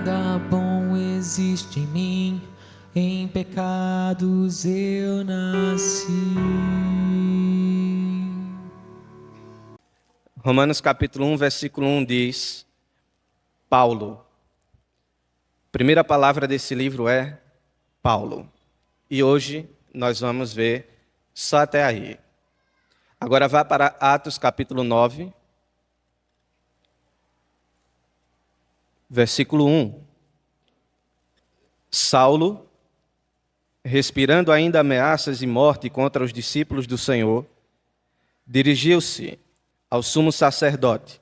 nada bom existe em mim, em pecados eu nasci. Romanos capítulo 1, versículo 1 diz: Paulo. Primeira palavra desse livro é Paulo. E hoje nós vamos ver só até aí. Agora vá para Atos capítulo 9, versículo 1. Saulo, respirando ainda ameaças e morte contra os discípulos do Senhor, dirigiu-se ao sumo sacerdote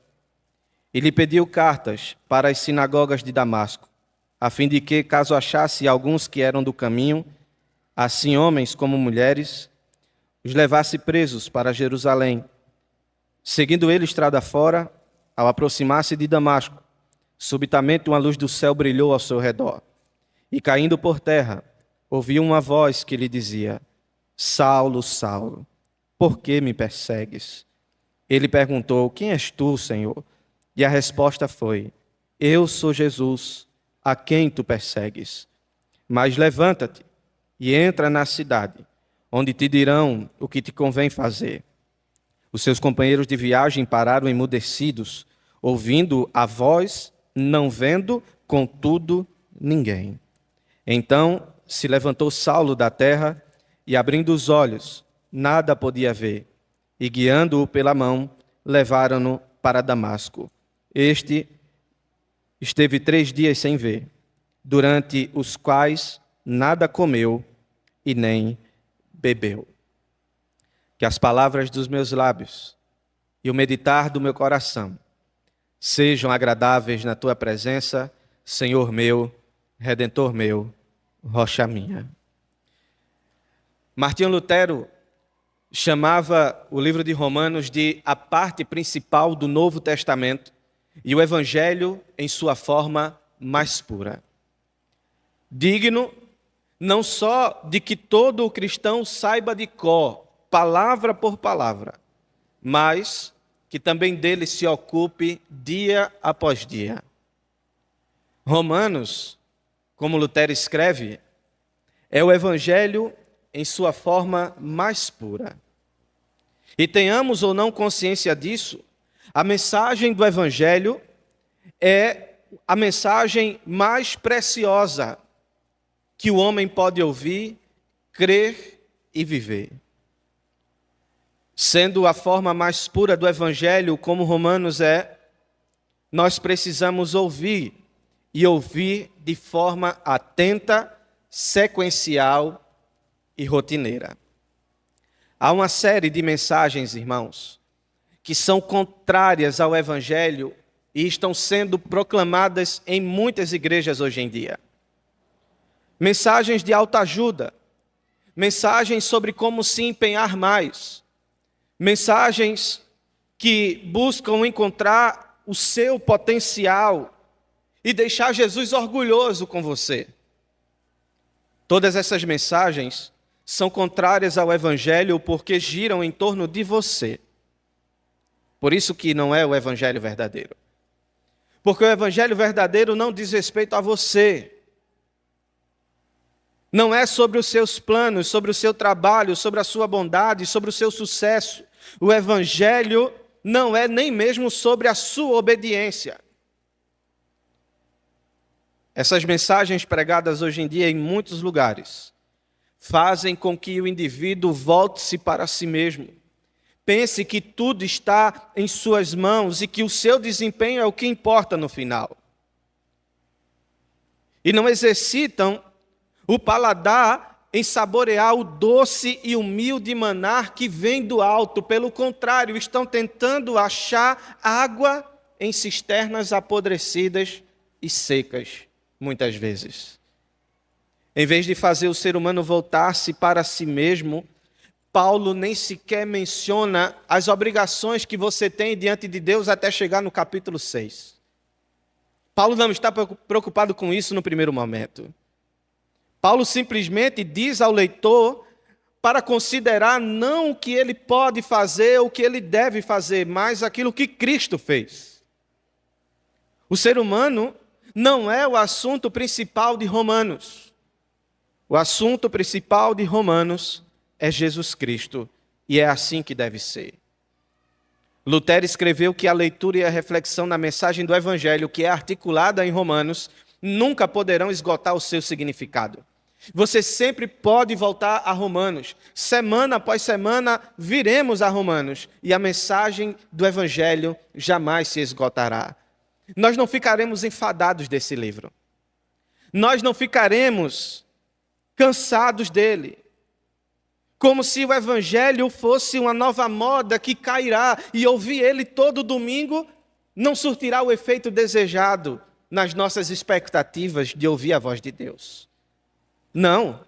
e lhe pediu cartas para as sinagogas de Damasco, a fim de que, caso achasse alguns que eram do caminho, assim homens como mulheres, os levasse presos para Jerusalém. Seguindo ele estrada fora, ao aproximar-se de Damasco, subitamente uma luz do céu brilhou ao seu redor, e caindo por terra, ouviu uma voz que lhe dizia: Saulo, Saulo, por que me persegues? Ele perguntou: Quem és tu, Senhor? E a resposta foi: Eu sou Jesus, a quem tu persegues. Mas levanta-te e entra na cidade, onde te dirão o que te convém fazer. Os seus companheiros de viagem pararam emudecidos, ouvindo a voz, não vendo, contudo, ninguém. Então se levantou Saulo da terra e, abrindo os olhos, nada podia ver. E, guiando-o pela mão, levaram-no para Damasco. Este esteve 3 dias sem ver, durante os quais nada comeu e nem bebeu. Que as palavras dos meus lábios e o meditar do meu coração sejam agradáveis na tua presença, Senhor meu, Redentor meu, rocha minha. Martinho Lutero chamava o livro de Romanos de a parte principal do Novo Testamento e o Evangelho em sua forma mais pura. Digno não só de que todo o cristão saiba de cor, palavra por palavra, mas que também dele se ocupe dia após dia. Romanos, como Lutero escreve, é o Evangelho em sua forma mais pura. E tenhamos ou não consciência disso, a mensagem do Evangelho é a mensagem mais preciosa que o homem pode ouvir, crer e viver. Sendo a forma mais pura do Evangelho, como Romanos é, nós precisamos ouvir, e ouvir de forma atenta, sequencial e rotineira. Há uma série de mensagens, irmãos, que são contrárias ao Evangelho e estão sendo proclamadas em muitas igrejas hoje em dia. Mensagens de autoajuda, mensagens sobre como se empenhar mais, mensagens que buscam encontrar o seu potencial e deixar Jesus orgulhoso com você. Todas essas mensagens são contrárias ao Evangelho porque giram em torno de você. Por isso que não é o Evangelho verdadeiro. Porque o Evangelho verdadeiro não diz respeito a você. Não é sobre os seus planos, sobre o seu trabalho, sobre a sua bondade, sobre o seu sucesso. O Evangelho não é nem mesmo sobre a sua obediência. Essas mensagens pregadas hoje em dia em muitos lugares fazem com que o indivíduo volte-se para si mesmo. Pense que tudo está em suas mãos e que o seu desempenho é o que importa no final. E não exercitam o paladar em saborear o doce e humilde manar que vem do alto. Pelo contrário, estão tentando achar água em cisternas apodrecidas e secas, muitas vezes. Em vez de fazer o ser humano voltar-se para si mesmo, Paulo nem sequer menciona as obrigações que você tem diante de Deus até chegar no capítulo 6. Paulo não está preocupado com isso no primeiro momento. Paulo simplesmente diz ao leitor para considerar não o que ele pode fazer, o que ele deve fazer, mas aquilo que Cristo fez. O ser humano não é o assunto principal de Romanos. O assunto principal de Romanos é Jesus Cristo, e é assim que deve ser. Lutero escreveu que a leitura e a reflexão na mensagem do Evangelho, que é articulada em Romanos, nunca poderão esgotar o seu significado. Você sempre pode voltar a Romanos. Semana após semana viremos a Romanos e a mensagem do Evangelho jamais se esgotará. Nós não ficaremos enfadados desse livro. Nós não ficaremos cansados dele. Como se o Evangelho fosse uma nova moda que cairá e ouvir ele todo domingo não surtirá o efeito desejado nas nossas expectativas de ouvir a voz de Deus. Não.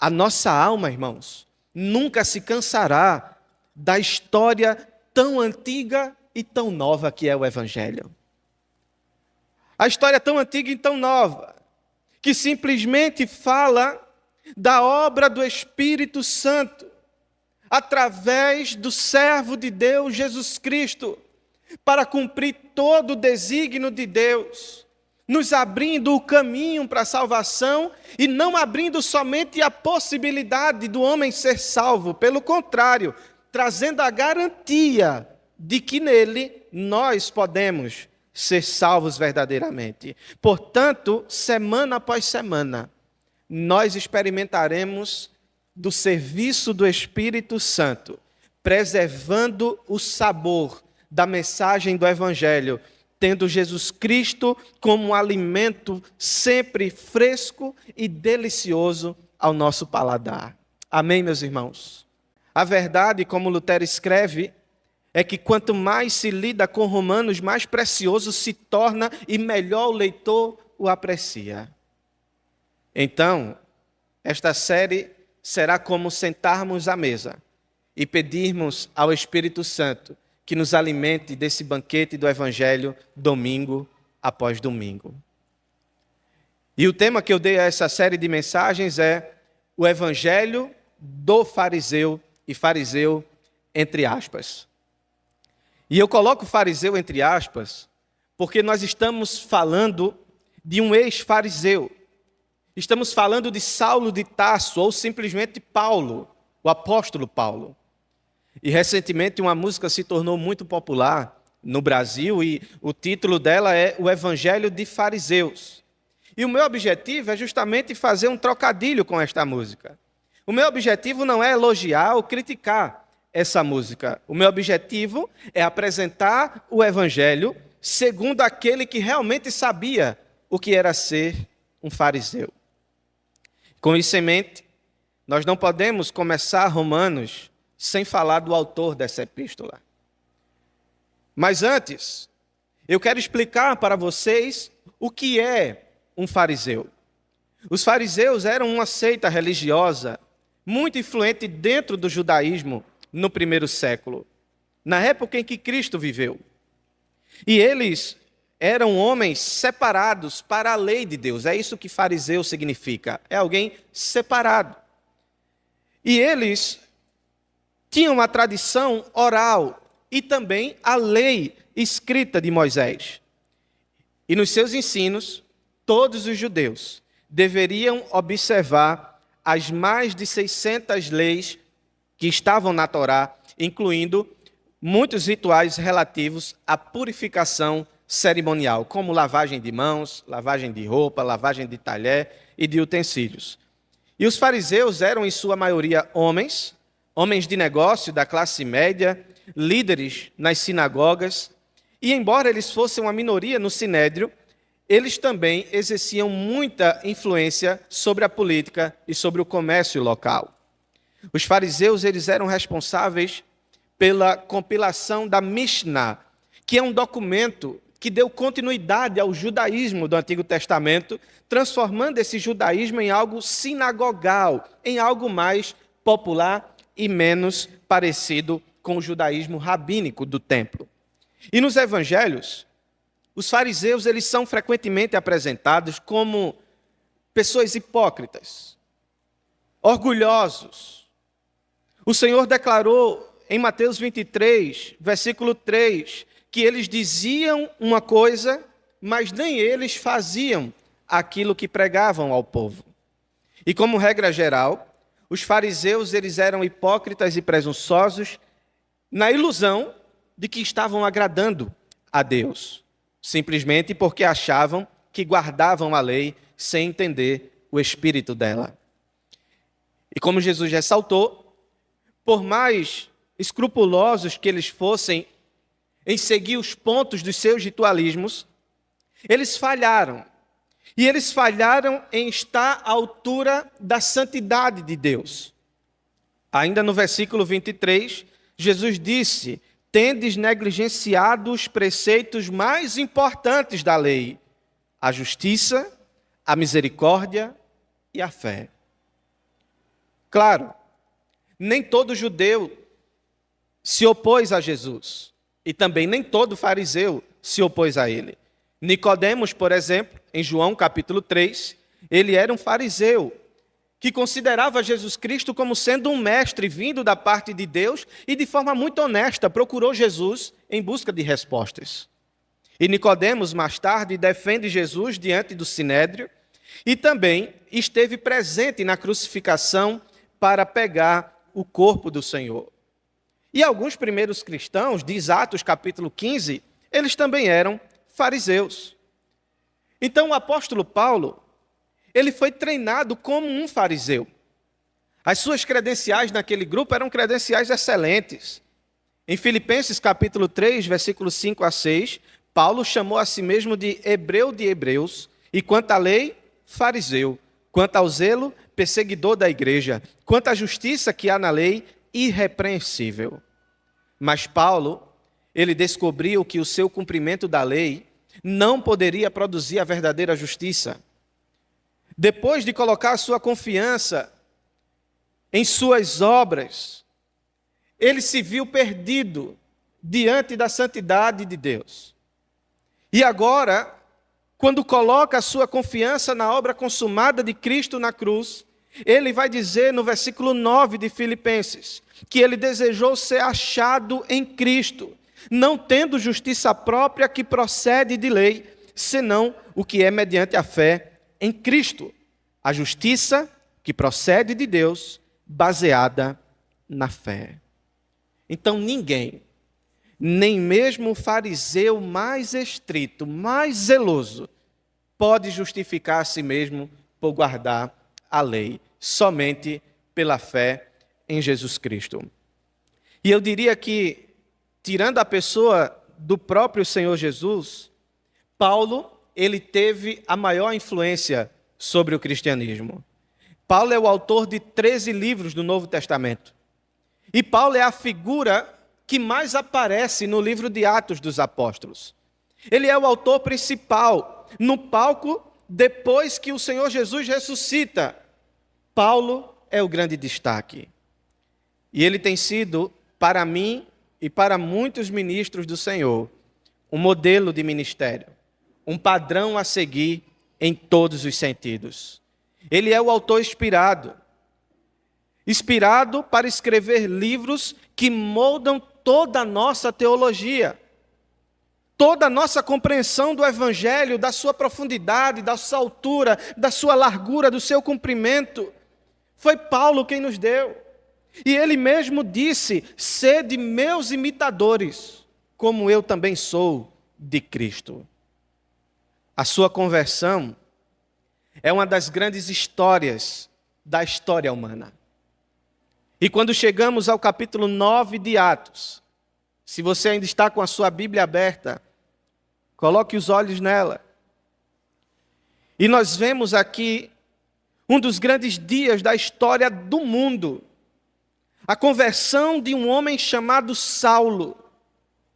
A nossa alma, irmãos, nunca se cansará da história tão antiga e tão nova que é o Evangelho. A história tão antiga e tão nova, que simplesmente fala da obra do Espírito Santo, através do servo de Deus, Jesus Cristo, para cumprir todo o desígnio de Deus, nos abrindo o caminho para a salvação e não abrindo somente a possibilidade do homem ser salvo, pelo contrário, trazendo a garantia de que nele nós podemos ser salvos verdadeiramente. Portanto, semana após semana, nós experimentaremos do serviço do Espírito Santo, preservando o sabor da mensagem do Evangelho, tendo Jesus Cristo como um alimento sempre fresco e delicioso ao nosso paladar. Amém, meus irmãos? A verdade, como Lutero escreve, é que quanto mais se lida com Romanos, mais precioso se torna e melhor o leitor o aprecia. Então, esta série será como sentarmos à mesa e pedirmos ao Espírito Santo que nos alimente desse banquete do Evangelho domingo após domingo. E o tema que eu dei a essa série de mensagens é o Evangelho do fariseu, e fariseu entre aspas. E eu coloco fariseu entre aspas porque nós estamos falando de um ex-fariseu. Estamos falando de Saulo de Tarso, ou simplesmente Paulo, o apóstolo Paulo. E recentemente uma música se tornou muito popular no Brasil e o título dela é O Evangelho de Fariseus. E o meu objetivo é justamente fazer um trocadilho com esta música. O meu objetivo não é elogiar ou criticar essa música. O meu objetivo é apresentar o Evangelho segundo aquele que realmente sabia o que era ser um fariseu. Com isso em mente, nós não podemos começar Romanos sem falar do autor dessa epístola. Mas antes, eu quero explicar para vocês o que é um fariseu. Os fariseus eram uma seita religiosa muito influente dentro do judaísmo no primeiro século, na época em que Cristo viveu. E eles eram homens separados para a lei de Deus. É isso que fariseu significa. É alguém separado. E eles tinham uma tradição oral e também a lei escrita de Moisés. E nos seus ensinos, todos os judeus deveriam observar as mais de 600 leis que estavam na Torá, incluindo muitos rituais relativos à purificação cerimonial, como lavagem de mãos, lavagem de roupa, lavagem de talher e de utensílios. E os fariseus eram, em sua maioria, homens de negócio da classe média, líderes nas sinagogas, e embora eles fossem uma minoria no sinédrio, eles também exerciam muita influência sobre a política e sobre o comércio local. Os fariseus eles eram responsáveis pela compilação da Mishnah, que é um documento que deu continuidade ao judaísmo do Antigo Testamento, transformando esse judaísmo em algo sinagogal, em algo mais popular e menos parecido com o judaísmo rabínico do templo. E nos evangelhos, os fariseus eles são frequentemente apresentados como pessoas hipócritas, orgulhosos. O Senhor declarou em Mateus 23, versículo 3, que eles diziam uma coisa, mas nem eles faziam aquilo que pregavam ao povo. E como regra geral, os fariseus eles eram hipócritas e presunçosos na ilusão de que estavam agradando a Deus, simplesmente porque achavam que guardavam a lei sem entender o espírito dela. E como Jesus ressaltou, por mais escrupulosos que eles fossem em seguir os pontos dos seus ritualismos, eles falharam. E eles falharam em estar à altura da santidade de Deus. Ainda no versículo 23, Jesus disse: tendes negligenciado os preceitos mais importantes da lei, a justiça, a misericórdia e a fé. Claro, nem todo judeu se opôs a Jesus, e também nem todo fariseu se opôs a ele. Nicodemos, por exemplo, em João capítulo 3, ele era um fariseu que considerava Jesus Cristo como sendo um mestre vindo da parte de Deus e de forma muito honesta procurou Jesus em busca de respostas. E Nicodemos, mais tarde, defende Jesus diante do Sinédrio e também esteve presente na crucificação para pegar o corpo do Senhor. E alguns primeiros cristãos, diz Atos capítulo 15, eles também eram fariseus. Então o apóstolo Paulo, ele foi treinado como um fariseu. As suas credenciais naquele grupo eram credenciais excelentes. Em Filipenses capítulo 3, versículos 5 a 6, Paulo chamou a si mesmo de hebreu de hebreus, e quanto à lei, fariseu, quanto ao zelo, perseguidor da igreja, quanto à justiça que há na lei, irrepreensível. Mas Paulo, ele descobriu que o seu cumprimento da lei não poderia produzir a verdadeira justiça. Depois de colocar a sua confiança em suas obras, ele se viu perdido diante da santidade de Deus. E agora, quando coloca a sua confiança na obra consumada de Cristo na cruz, ele vai dizer no versículo 9 de Filipenses, que ele desejou ser achado em Cristo, não tendo justiça própria que procede de lei, senão o que é mediante a fé em Cristo, a justiça que procede de Deus, baseada na fé. Então ninguém, nem mesmo o fariseu mais estrito, mais zeloso, pode justificar a si mesmo por guardar a lei, somente pela fé em Jesus Cristo. E eu diria que, tirando a pessoa do próprio Senhor Jesus, Paulo, ele teve a maior influência sobre o cristianismo. Paulo é o autor de 13 livros do Novo Testamento. E Paulo é a figura que mais aparece no livro de Atos dos Apóstolos. Ele é o autor principal no palco depois que o Senhor Jesus ressuscita. Paulo é o grande destaque. E ele tem sido, para mim e para muitos ministros do Senhor, um modelo de ministério, um padrão a seguir em todos os sentidos. Ele é o autor inspirado para escrever livros que moldam toda a nossa teologia, toda a nossa compreensão do Evangelho, da sua profundidade, da sua altura, da sua largura, do seu comprimento. Foi Paulo quem nos deu. E ele mesmo disse: sede meus imitadores, como eu também sou de Cristo. A sua conversão é uma das grandes histórias da história humana. E quando chegamos ao capítulo 9 de Atos, se você ainda está com a sua Bíblia aberta, coloque os olhos nela. E nós vemos aqui um dos grandes dias da história do mundo. A conversão de um homem chamado Saulo,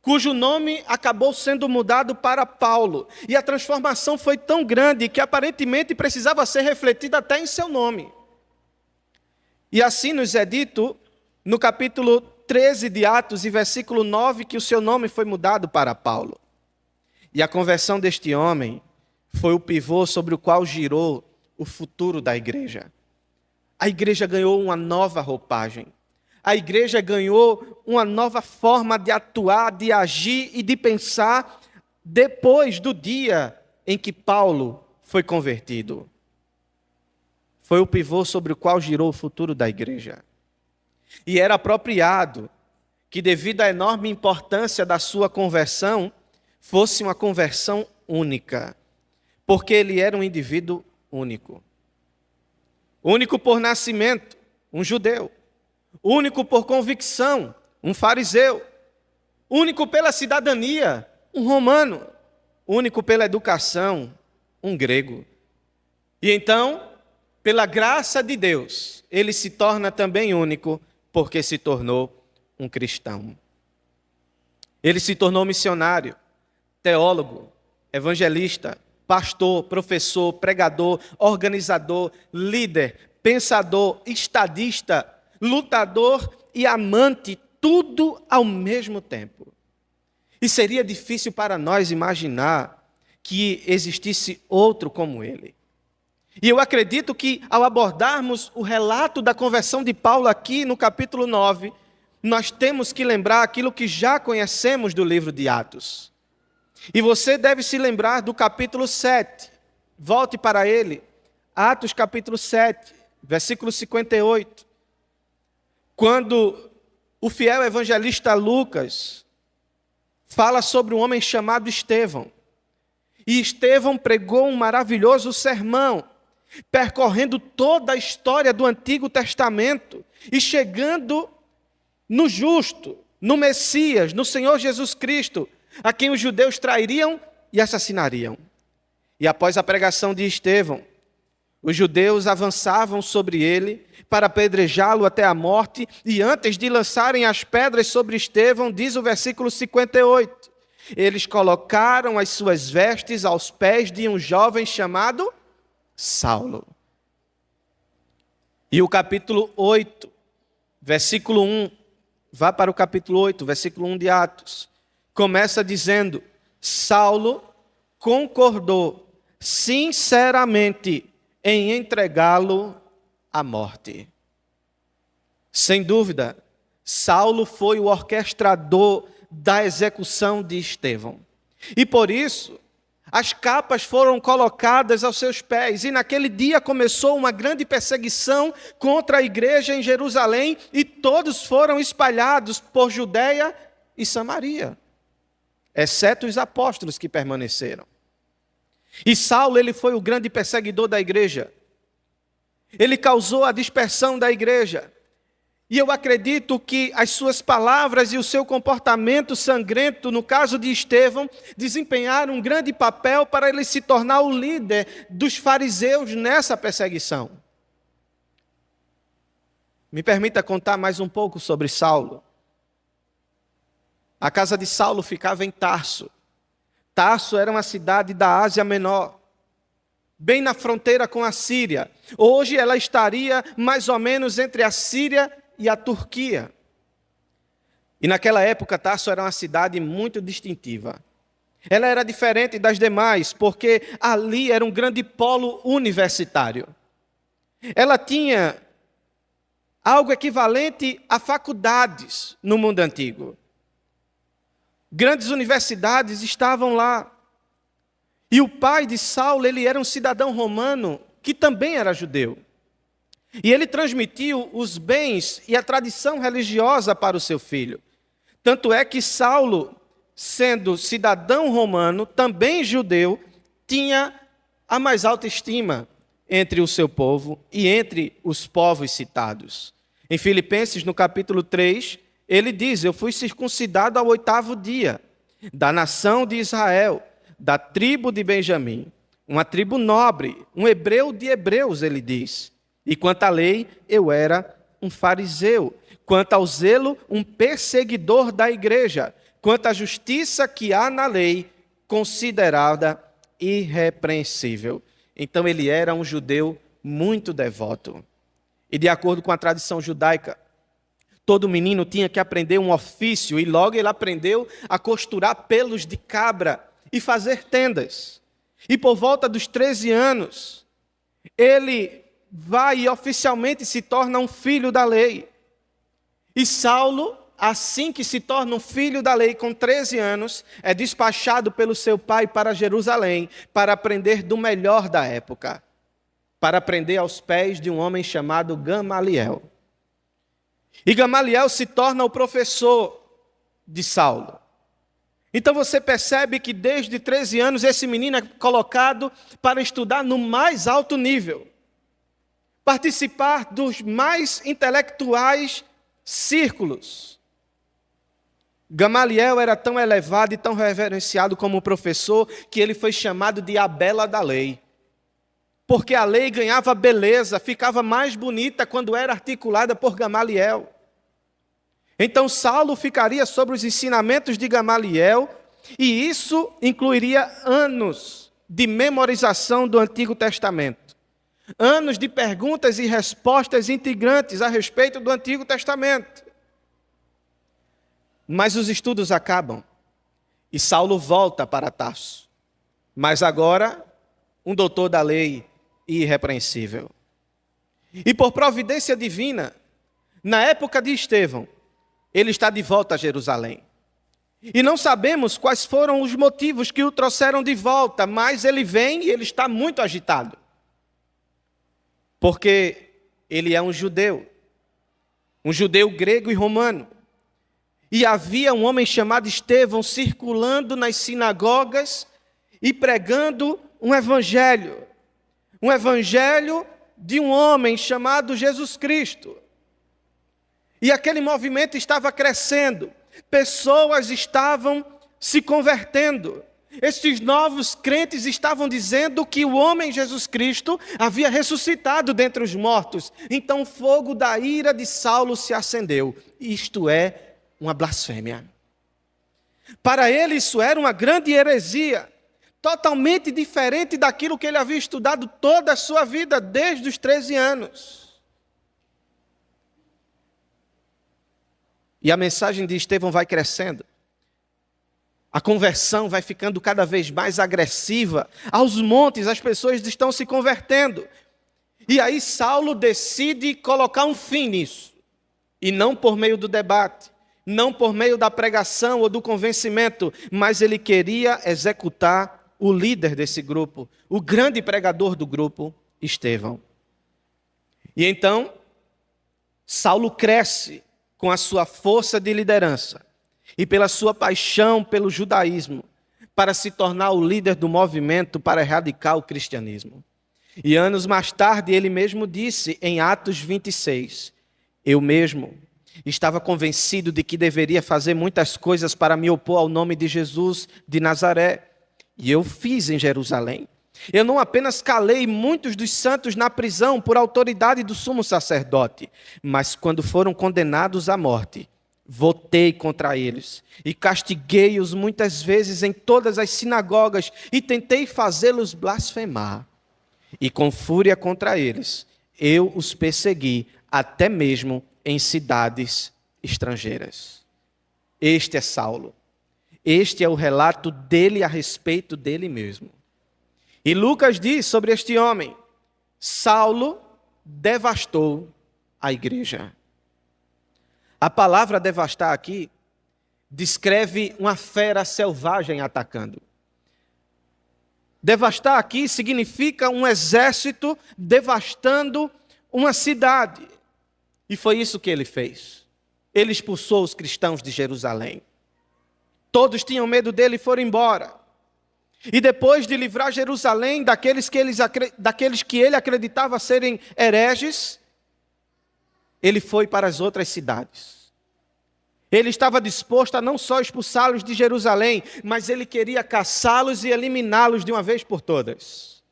cujo nome acabou sendo mudado para Paulo. E a transformação foi tão grande que aparentemente precisava ser refletida até em seu nome. E assim nos é dito no capítulo 13 de Atos e versículo 9 que o seu nome foi mudado para Paulo. E a conversão deste homem foi o pivô sobre o qual girou o futuro da igreja. A igreja ganhou uma nova roupagem. A igreja ganhou uma nova forma de atuar, de agir e de pensar depois do dia em que Paulo foi convertido. Foi o pivô sobre o qual girou o futuro da igreja. E era apropriado que, devido à enorme importância da sua conversão, fosse uma conversão única, porque ele era um indivíduo único. Único por nascimento, um judeu. Único por convicção, um fariseu. Único pela cidadania, um romano. Único pela educação, um grego. E então, pela graça de Deus, ele se torna também único, porque se tornou um cristão. Ele se tornou missionário, teólogo, evangelista, pastor, professor, pregador, organizador, líder, pensador, estadista, lutador e amante, tudo ao mesmo tempo. E seria difícil para nós imaginar que existisse outro como ele. E eu acredito que, ao abordarmos o relato da conversão de Paulo aqui no capítulo 9, nós temos que lembrar aquilo que já conhecemos do livro de Atos. E você deve se lembrar do capítulo 7. Volte para ele. Atos capítulo 7, versículo 58. Quando o fiel evangelista Lucas fala sobre um homem chamado Estevão. E Estevão pregou um maravilhoso sermão, percorrendo toda a história do Antigo Testamento e chegando no justo, no Messias, no Senhor Jesus Cristo, a quem os judeus trairiam e assassinariam. E após a pregação de Estevão, os judeus avançavam sobre ele para apedrejá-lo até a morte, e antes de lançarem as pedras sobre Estevão, diz o versículo 58, eles colocaram as suas vestes aos pés de um jovem chamado Saulo. E o capítulo 8, versículo 1, vá para o capítulo 8, versículo 1 de Atos, começa dizendo: Saulo concordou sinceramente em entregá-lo à morte. Sem dúvida, Saulo foi o orquestrador da execução de Estevão. E por isso, as capas foram colocadas aos seus pés, e naquele dia começou uma grande perseguição contra a igreja em Jerusalém, e todos foram espalhados por Judeia e Samaria, exceto os apóstolos que permaneceram. E Saulo, ele foi o grande perseguidor da igreja. Ele causou a dispersão da igreja. E eu acredito que as suas palavras e o seu comportamento sangrento, no caso de Estevão, desempenharam um grande papel para ele se tornar o líder dos fariseus nessa perseguição. Me permita contar mais um pouco sobre Saulo. A casa de Saulo ficava em Tarso. Tarso era uma cidade da Ásia Menor, bem na fronteira com a Síria. Hoje ela estaria mais ou menos entre a Síria e a Turquia. E naquela época Tarso era uma cidade muito distintiva. Ela era diferente das demais, porque ali era um grande polo universitário. Ela tinha algo equivalente a faculdades no mundo antigo. Grandes universidades estavam lá. E o pai de Saulo, ele era um cidadão romano que também era judeu. E ele transmitiu os bens e a tradição religiosa para o seu filho. Tanto é que Saulo, sendo cidadão romano, também judeu, tinha a mais alta estima entre o seu povo e entre os povos citados. Em Filipenses, no capítulo 3, ele diz: eu fui circuncidado ao 8º dia, da nação de Israel, da tribo de Benjamim, uma tribo nobre, um hebreu de hebreus, ele diz. E quanto à lei, eu era um fariseu. Quanto ao zelo, um perseguidor da igreja. Quanto à justiça que há na lei, considerada irrepreensível. Então ele era um judeu muito devoto. E de acordo com a tradição judaica, todo menino tinha que aprender um ofício, e logo ele aprendeu a costurar pelos de cabra e fazer tendas. E por volta dos 13 anos, ele vai e oficialmente se torna um filho da lei. E Saulo assim que se torna um filho da lei com 13 anos, é despachado pelo seu pai para Jerusalém para aprender do melhor da época, para aprender aos pés de um homem chamado Gamaliel. E Gamaliel se torna o professor de Saulo. Então você percebe que desde 13 anos esse menino é colocado para estudar no mais alto nível, participar dos mais intelectuais círculos. Gamaliel era tão elevado e tão reverenciado como professor que ele foi chamado de a bela da lei. Porque a lei ganhava beleza, ficava mais bonita quando era articulada por Gamaliel. Então Saulo ficaria sobre os ensinamentos de Gamaliel, e isso incluiria anos de memorização do Antigo Testamento. Anos de perguntas e respostas intrigantes a respeito do Antigo Testamento. Mas os estudos acabam e Saulo volta para Tarso. Mas agora, um doutor da lei irrepreensível. E por providência divina, na época de Estevão, ele está de volta a Jerusalém. E não sabemos quais foram os motivos que o trouxeram de volta, mas ele vem e ele está muito agitado. Porque ele é um judeu grego e romano. E havia um homem chamado Estevão circulando nas sinagogas e pregando um evangelho de um homem chamado Jesus Cristo. E aquele movimento estava crescendo, pessoas estavam se convertendo. Estes novos crentes estavam dizendo que o homem Jesus Cristo havia ressuscitado dentre os mortos. Então o fogo da ira de Saulo se acendeu. Isto é uma blasfêmia. Para ele isso era uma grande heresia, totalmente diferente daquilo que ele havia estudado toda a sua vida, desde os 13 anos. E a mensagem de Estevão vai crescendo. A conversão vai ficando cada vez mais agressiva. Aos montes as pessoas estão se convertendo. E aí Saulo decide colocar um fim nisso. E não por meio do debate, não por meio da pregação ou do convencimento, mas ele queria executar o líder desse grupo, o grande pregador do grupo, Estevão. E então, Saulo cresce com a sua força de liderança e pela sua paixão pelo judaísmo, para se tornar o líder do movimento para erradicar o cristianismo. E anos mais tarde ele mesmo disse em Atos 26, eu mesmo estava convencido de que deveria fazer muitas coisas para me opor ao nome de Jesus de Nazaré, e eu fiz em Jerusalém. Eu não apenas calei muitos dos santos na prisão por autoridade do sumo sacerdote, mas quando foram condenados à morte, votei contra eles e castiguei-os muitas vezes em todas as sinagogas e tentei fazê-los blasfemar. E com fúria contra eles, eu os persegui até mesmo em cidades estrangeiras. Este é Saulo. Este é o relato dele a respeito dele mesmo. E Lucas diz sobre este homem, Saulo devastou a igreja. A palavra devastar aqui descreve uma fera selvagem atacando. Devastar aqui significa um exército devastando uma cidade. E foi isso que ele fez. Ele expulsou os cristãos de Jerusalém. Todos tinham medo dele e foram embora. E depois de livrar Jerusalém daqueles que ele acreditava serem hereges, ele foi para as outras cidades. Ele estava disposto a não só expulsá-los de Jerusalém, mas ele queria caçá-los e eliminá-los de uma vez por todas.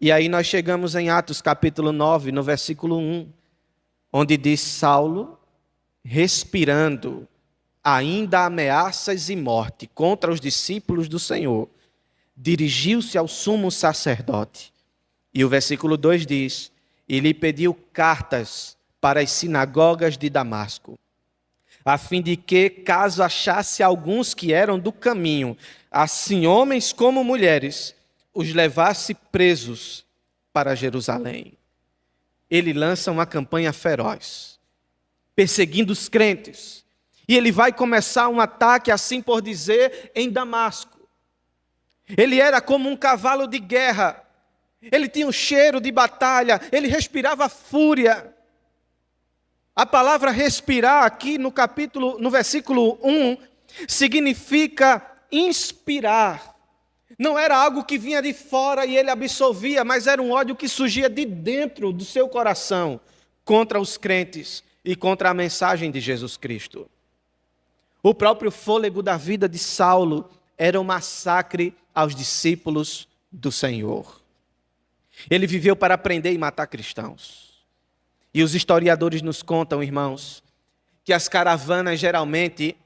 E aí nós chegamos em Atos capítulo 9, no versículo 1, onde diz Saulo, respirando ainda ameaças e morte contra os discípulos do Senhor, dirigiu-se ao sumo sacerdote. E o versículo 2 diz, e lhe pediu cartas para as sinagogas de Damasco, a fim de que, caso achasse alguns que eram do caminho, assim homens como mulheres, os levasse presos para Jerusalém. Ele lança uma campanha feroz, perseguindo os crentes, E ele vai começar um ataque, assim por dizer, em Damasco. Ele era como um cavalo de guerra. Ele tinha um cheiro de batalha, ele respirava fúria. A palavra respirar aqui no versículo 1, significa inspirar. Não era algo que vinha de fora e ele absorvia, mas era um ódio que surgia de dentro do seu coração contra os crentes e contra a mensagem de Jesus Cristo. O próprio fôlego da vida de Saulo era um massacre aos discípulos do Senhor. Ele viveu para prender e matar cristãos. E os historiadores nos contam, irmãos, que as caravanas geralmente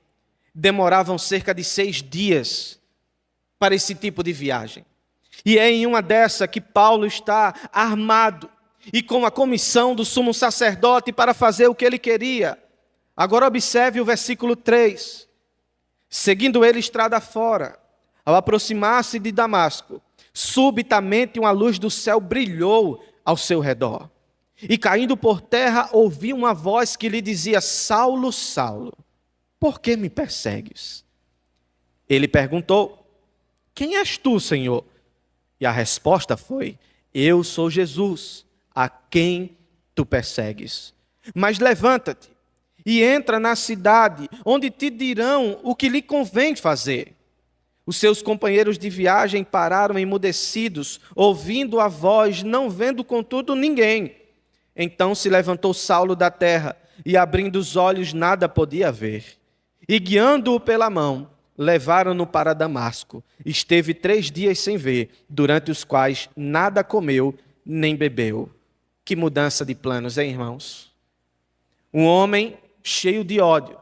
demoravam cerca de 6 dias para esse tipo de viagem. E é em uma dessa que Paulo está armado e com a comissão do sumo sacerdote para fazer o que ele queria. Agora observe o versículo 3. Seguindo ele estrada fora, ao aproximar-se de Damasco, subitamente uma luz do céu brilhou ao seu redor. E caindo por terra, ouviu uma voz que lhe dizia: Saulo, Saulo, por que me persegues? Ele perguntou: Quem és tu, Senhor? E a resposta foi: Eu sou Jesus, a quem tu persegues. Mas levanta-te e entra na cidade, onde te dirão o que lhe convém fazer. Os seus companheiros de viagem pararam emudecidos, ouvindo a voz, não vendo contudo ninguém. Então se levantou Saulo da terra, e abrindo os olhos nada podia ver. E guiando-o pela mão, levaram-no para Damasco. Esteve 3 dias sem ver, durante os quais nada comeu nem bebeu. Que mudança de planos, hein, irmãos? Um homem cheio de ódio,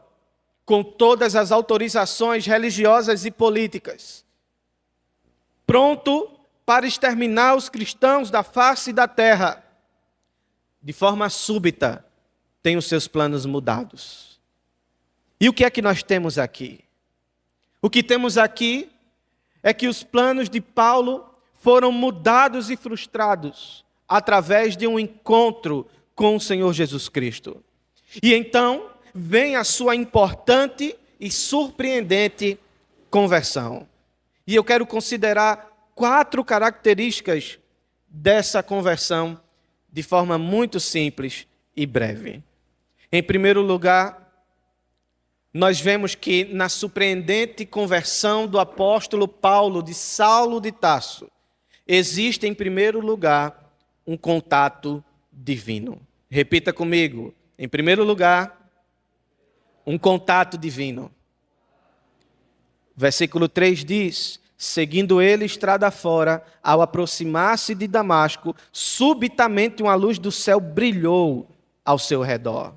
com todas as autorizações religiosas e políticas, pronto para exterminar os cristãos da face da terra, de forma súbita, tem os seus planos mudados. E o que é que nós temos aqui? O que temos aqui é que os planos de Paulo foram mudados e frustrados através de um encontro com o Senhor Jesus Cristo. E então vem a sua importante e surpreendente conversão. E eu quero considerar 4 características dessa conversão de forma muito simples e breve. Em primeiro lugar, nós vemos que na surpreendente conversão do apóstolo Paulo de Saulo de Tarso, existe em primeiro lugar um contato divino. Repita comigo. Em primeiro lugar, um contato divino. Versículo 3 diz: Seguindo ele estrada fora, ao aproximar-se de Damasco, subitamente uma luz do céu brilhou ao seu redor.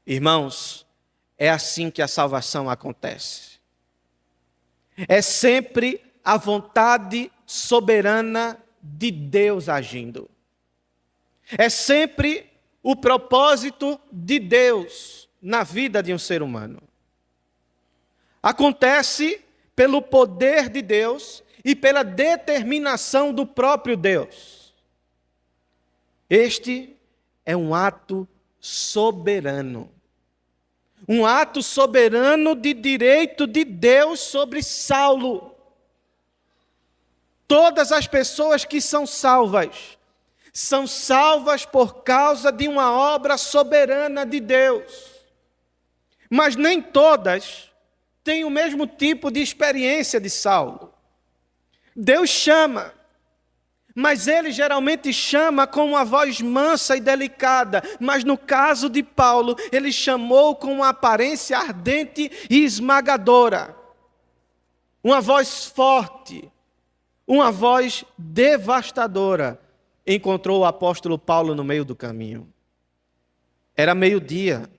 Irmãos, é assim que a salvação acontece. É sempre a vontade soberana de Deus agindo. É sempre o propósito de Deus na vida de um ser humano. Acontece pelo poder de Deus e pela determinação do próprio Deus. Este é um ato soberano. Um ato soberano de direito de Deus sobre Saulo. Todas as pessoas que são salvas por causa de uma obra soberana de Deus. Mas nem todas têm o mesmo tipo de experiência de Saulo. Deus chama, mas ele geralmente chama com uma voz mansa e delicada. Mas no caso de Paulo, ele chamou com uma aparência ardente e esmagadora. Uma voz forte, uma voz devastadora, encontrou o apóstolo Paulo no meio do caminho. Era meio-dia.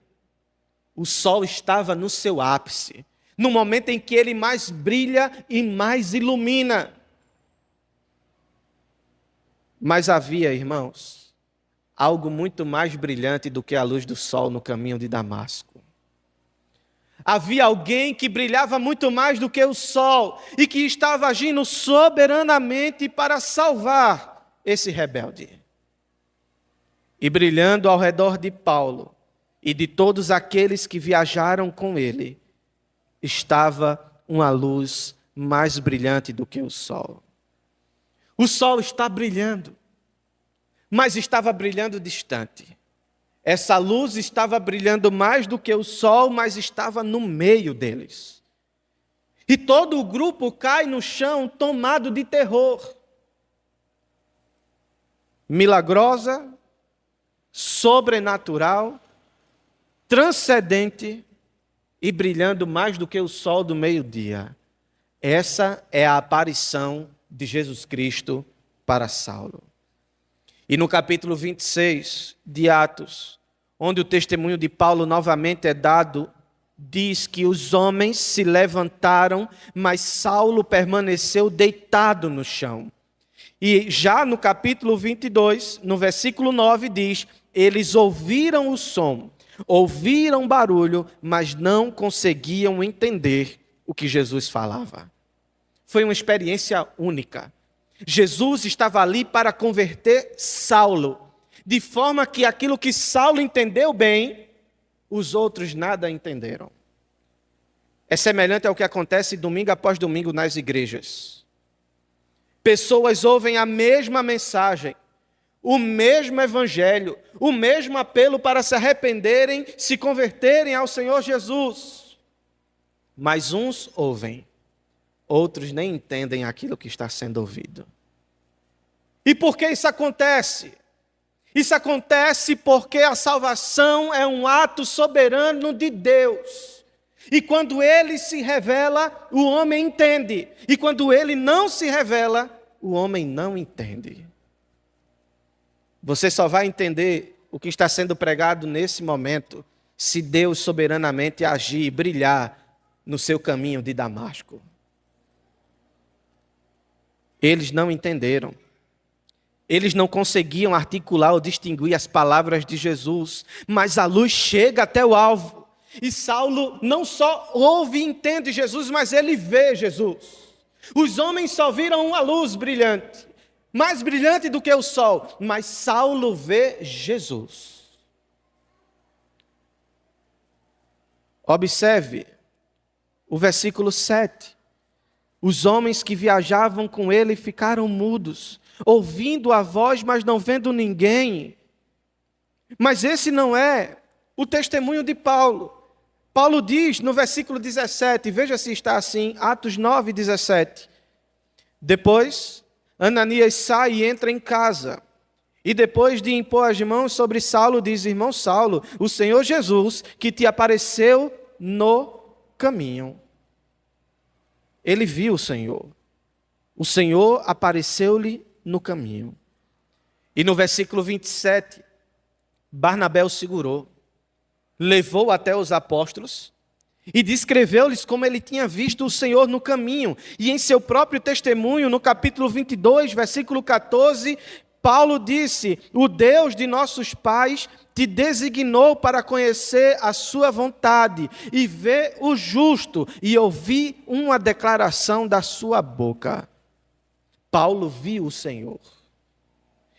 O sol estava no seu ápice, no momento em que ele mais brilha e mais ilumina. Mas havia, irmãos, algo muito mais brilhante do que a luz do sol no caminho de Damasco. Havia alguém que brilhava muito mais do que o sol e que estava agindo soberanamente para salvar esse rebelde. E brilhando ao redor de Paulo e de todos aqueles que viajaram com ele, estava uma luz mais brilhante do que o sol. O sol está brilhando, mas estava brilhando distante. Essa luz estava brilhando mais do que o sol, mas estava no meio deles. E todo o grupo cai no chão tomado de terror. Milagrosa, sobrenatural, transcendente e brilhando mais do que o sol do meio-dia. Essa é a aparição de Jesus Cristo para Saulo. E no capítulo 26 de Atos, onde o testemunho de Paulo novamente é dado, diz que os homens se levantaram, mas Saulo permaneceu deitado no chão. E já no capítulo 22, no versículo 9, diz: eles ouviram o som, ouviram barulho, mas não conseguiam entender o que Jesus falava. Foi uma experiência única. Jesus estava ali para converter Saulo, de forma que aquilo que Saulo entendeu bem, os outros nada entenderam. É semelhante ao que acontece domingo após domingo nas igrejas. Pessoas ouvem a mesma mensagem, o mesmo evangelho, o mesmo apelo para se arrependerem, se converterem ao Senhor Jesus. Mas uns ouvem, outros nem entendem aquilo que está sendo ouvido. E por que isso acontece? Isso acontece porque a salvação é um ato soberano de Deus. E quando ele se revela, o homem entende. E quando ele não se revela, o homem não entende. Você só vai entender o que está sendo pregado nesse momento se Deus soberanamente agir e brilhar no seu caminho de Damasco. Eles não entenderam. Eles não conseguiam articular ou distinguir as palavras de Jesus, mas a luz chega até o alvo. E Saulo não só ouve e entende Jesus, mas ele vê Jesus. Os homens só viram uma luz brilhante, mais brilhante do que o sol, mas Saulo vê Jesus. Observe o versículo 7. Os homens que viajavam com ele ficaram mudos, ouvindo a voz, mas não vendo ninguém. Mas esse não é o testemunho de Paulo. Paulo diz no versículo 17, veja se está assim, Atos 9, 17. Depois, Ananias sai e entra em casa. E depois de impor as mãos sobre Saulo, diz: irmão Saulo, o Senhor Jesus, que te apareceu no caminho. Ele viu o Senhor. O Senhor apareceu-lhe no caminho. E no versículo 27, Barnabé o segurou, levou até os apóstolos e descreveu-lhes como ele tinha visto o Senhor no caminho. E em seu próprio testemunho, no capítulo 22, versículo 14, Paulo disse: o Deus de nossos pais te designou para conhecer a sua vontade e ver o justo e ouvir uma declaração da sua boca. Paulo viu o Senhor.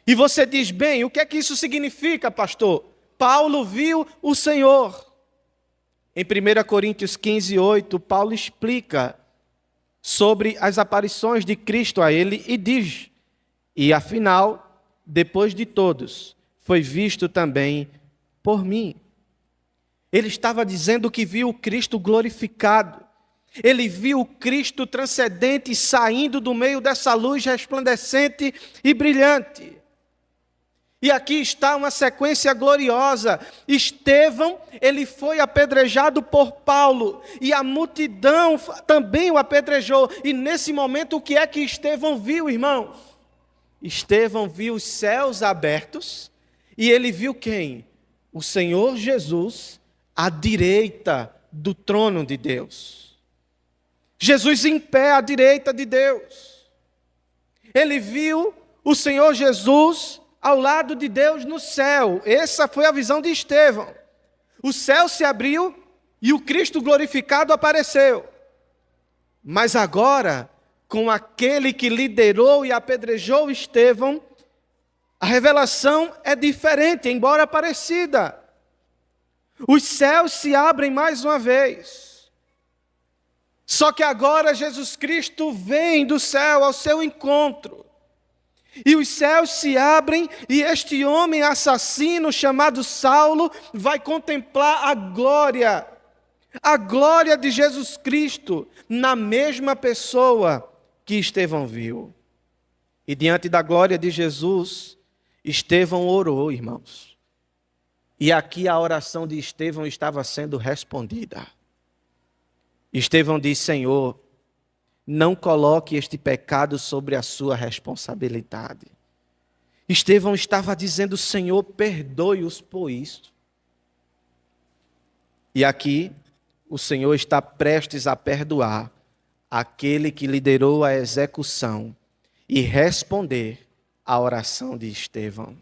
E você diz: bem, o que é que isso significa, pastor? Paulo viu o Senhor. Em 1 Coríntios 15, 8, Paulo explica sobre as aparições de Cristo a ele e diz: e afinal, depois de todos, foi visto também por mim. Ele estava dizendo que viu o Cristo glorificado. Ele viu o Cristo transcendente saindo do meio dessa luz resplandecente e brilhante. E aqui está uma sequência gloriosa. Estevão, ele foi apedrejado por Paulo, e a multidão também o apedrejou. E nesse momento, o que é que Estevão viu, irmãos? Estevão viu os céus abertos, e ele viu quem? O Senhor Jesus à direita do trono de Deus. Jesus em pé à direita de Deus. Ele viu o Senhor Jesus ao lado de Deus no céu. Essa foi a visão de Estevão. O céu se abriu e o Cristo glorificado apareceu. Mas agora, com aquele que liderou e apedrejou Estevão, a revelação é diferente, embora parecida. Os céus se abrem mais uma vez. Só que agora Jesus Cristo vem do céu ao seu encontro. E os céus se abrem e este homem assassino chamado Saulo vai contemplar a glória de Jesus Cristo na mesma pessoa que Estevão viu. E diante da glória de Jesus, Estevão orou, irmãos. E aqui a oração de Estevão estava sendo respondida. Estevão diz: Senhor, não coloque este pecado sobre a sua responsabilidade. Estevão estava dizendo: Senhor, perdoe-os por isso. E aqui o Senhor está prestes a perdoar aquele que liderou a execução e responder à oração de Estevão.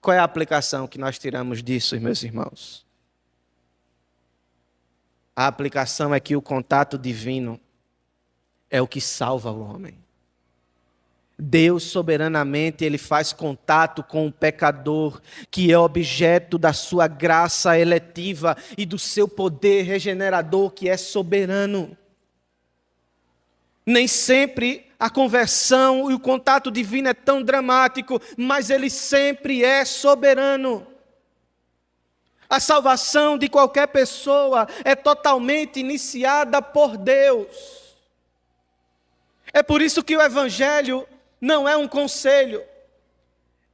Qual é a aplicação que nós tiramos disso, meus irmãos? A aplicação é que o contato divino é o que salva o homem. Deus soberanamente, Ele faz contato com o pecador, que é objeto da sua graça eletiva e do seu poder regenerador, que é soberano. Nem sempre a conversão e o contato divino é tão dramático, mas Ele sempre é soberano. A salvação de qualquer pessoa é totalmente iniciada por Deus. É por isso que o Evangelho não é um conselho.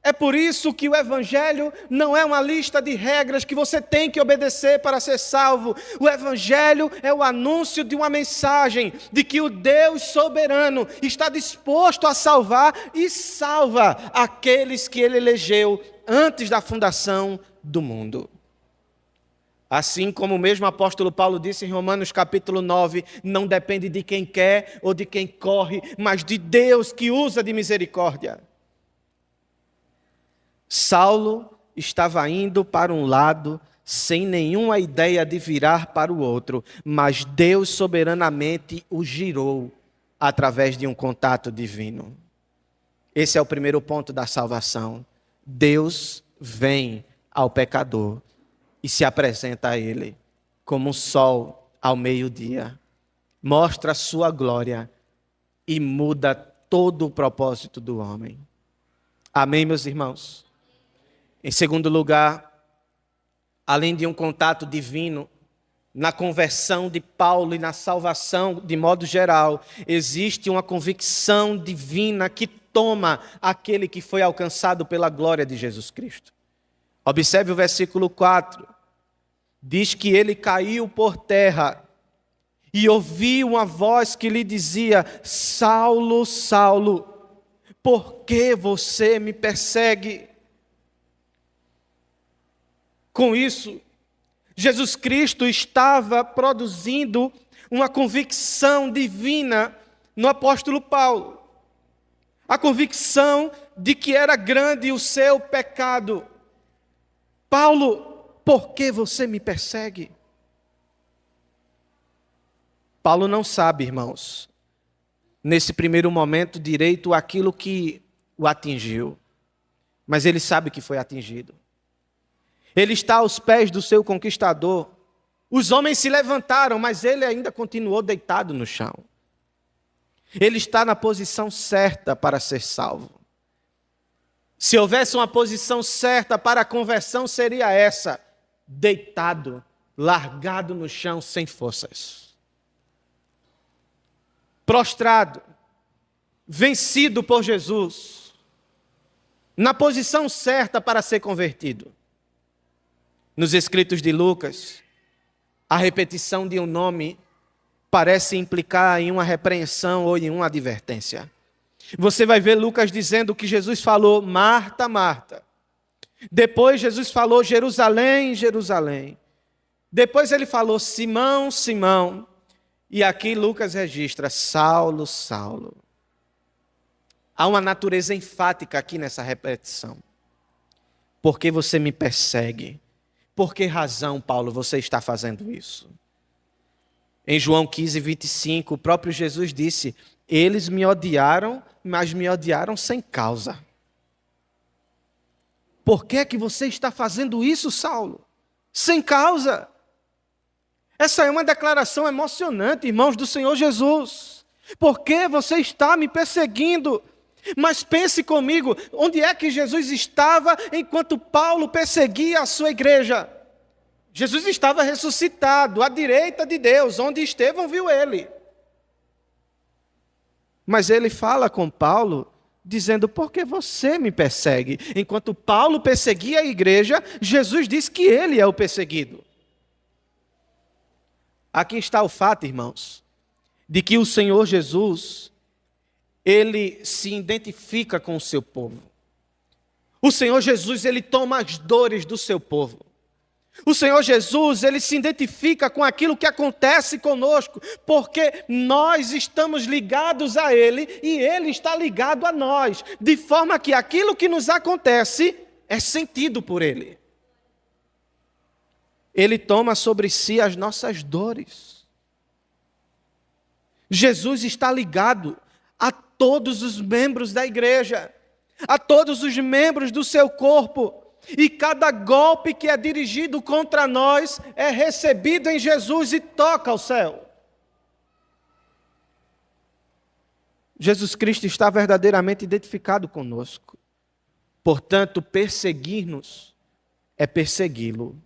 É por isso que o Evangelho não é uma lista de regras que você tem que obedecer para ser salvo. O Evangelho é o anúncio de uma mensagem de que o Deus soberano está disposto a salvar e salva aqueles que Ele elegeu antes da fundação do mundo. Assim como o mesmo apóstolo Paulo disse em Romanos capítulo 9, não depende de quem quer ou de quem corre, mas de Deus que usa de misericórdia. Saulo estava indo para um lado sem nenhuma ideia de virar para o outro, mas Deus soberanamente o girou através de um contato divino. Esse é o primeiro ponto da salvação. Deus vem ao pecador e se apresenta a ele como um sol ao meio-dia. Mostra a sua glória e muda todo o propósito do homem. Amém, meus irmãos? Em segundo lugar, além de um contato divino, na conversão de Paulo e na salvação de modo geral, existe uma convicção divina que toma aquele que foi alcançado pela glória de Jesus Cristo. Observe o versículo 4. Diz que ele caiu por terra e ouviu uma voz que lhe dizia: Saulo, Saulo, por que você me persegue? Com isso, Jesus Cristo estava produzindo uma convicção divina no apóstolo Paulo. A convicção de que era grande o seu pecado. Paulo, por que você me persegue? Paulo não sabe, irmãos, nesse primeiro momento direito aquilo que o atingiu. Mas ele sabe que foi atingido. Ele está aos pés do seu conquistador. Os homens se levantaram, mas ele ainda continuou deitado no chão. Ele está na posição certa para ser salvo. Se houvesse uma posição certa para a conversão, seria essa: deitado, largado no chão, sem forças. Prostrado, vencido por Jesus, na posição certa para ser convertido. Nos escritos de Lucas, a repetição de um nome parece implicar em uma repreensão ou em uma advertência. Você vai ver Lucas dizendo que Jesus falou: Marta, Marta. Depois Jesus falou: Jerusalém, Jerusalém. Depois ele falou: Simão, Simão. E aqui Lucas registra: Saulo, Saulo. Há uma natureza enfática aqui nessa repetição. Por que você me persegue? Por que razão, Paulo, você está fazendo isso? Em João 15, 25, o próprio Jesus disse: eles me odiaram, mas me odiaram sem causa. Por que é que você está fazendo isso, Saulo? sem causa. Essa é uma declaração emocionante, irmãos, do Senhor Jesus. Por que você está me perseguindo? Mas pense comigo, onde é que Jesus estava enquanto Paulo perseguia a sua igreja? Jesus estava ressuscitado, à direita de Deus, onde Estevão viu ele. Mas ele fala com Paulo, dizendo, por que você me persegue? Enquanto Paulo perseguia a igreja, Jesus diz que ele é o perseguido. Aqui está o fato, irmãos, de que o Senhor Jesus, ele se identifica com o seu povo. O Senhor Jesus, ele toma as dores do seu povo. O Senhor Jesus, ele se identifica com aquilo que acontece conosco, porque nós estamos ligados a ele e ele está ligado a nós, de forma que aquilo que nos acontece é sentido por ele. Ele toma sobre si as nossas dores. Jesus está ligado a todos os membros da igreja, a todos os membros do seu corpo. E cada golpe que é dirigido contra nós é recebido em Jesus e toca ao céu. Jesus Cristo está verdadeiramente identificado conosco. Portanto, perseguir-nos é persegui-lo.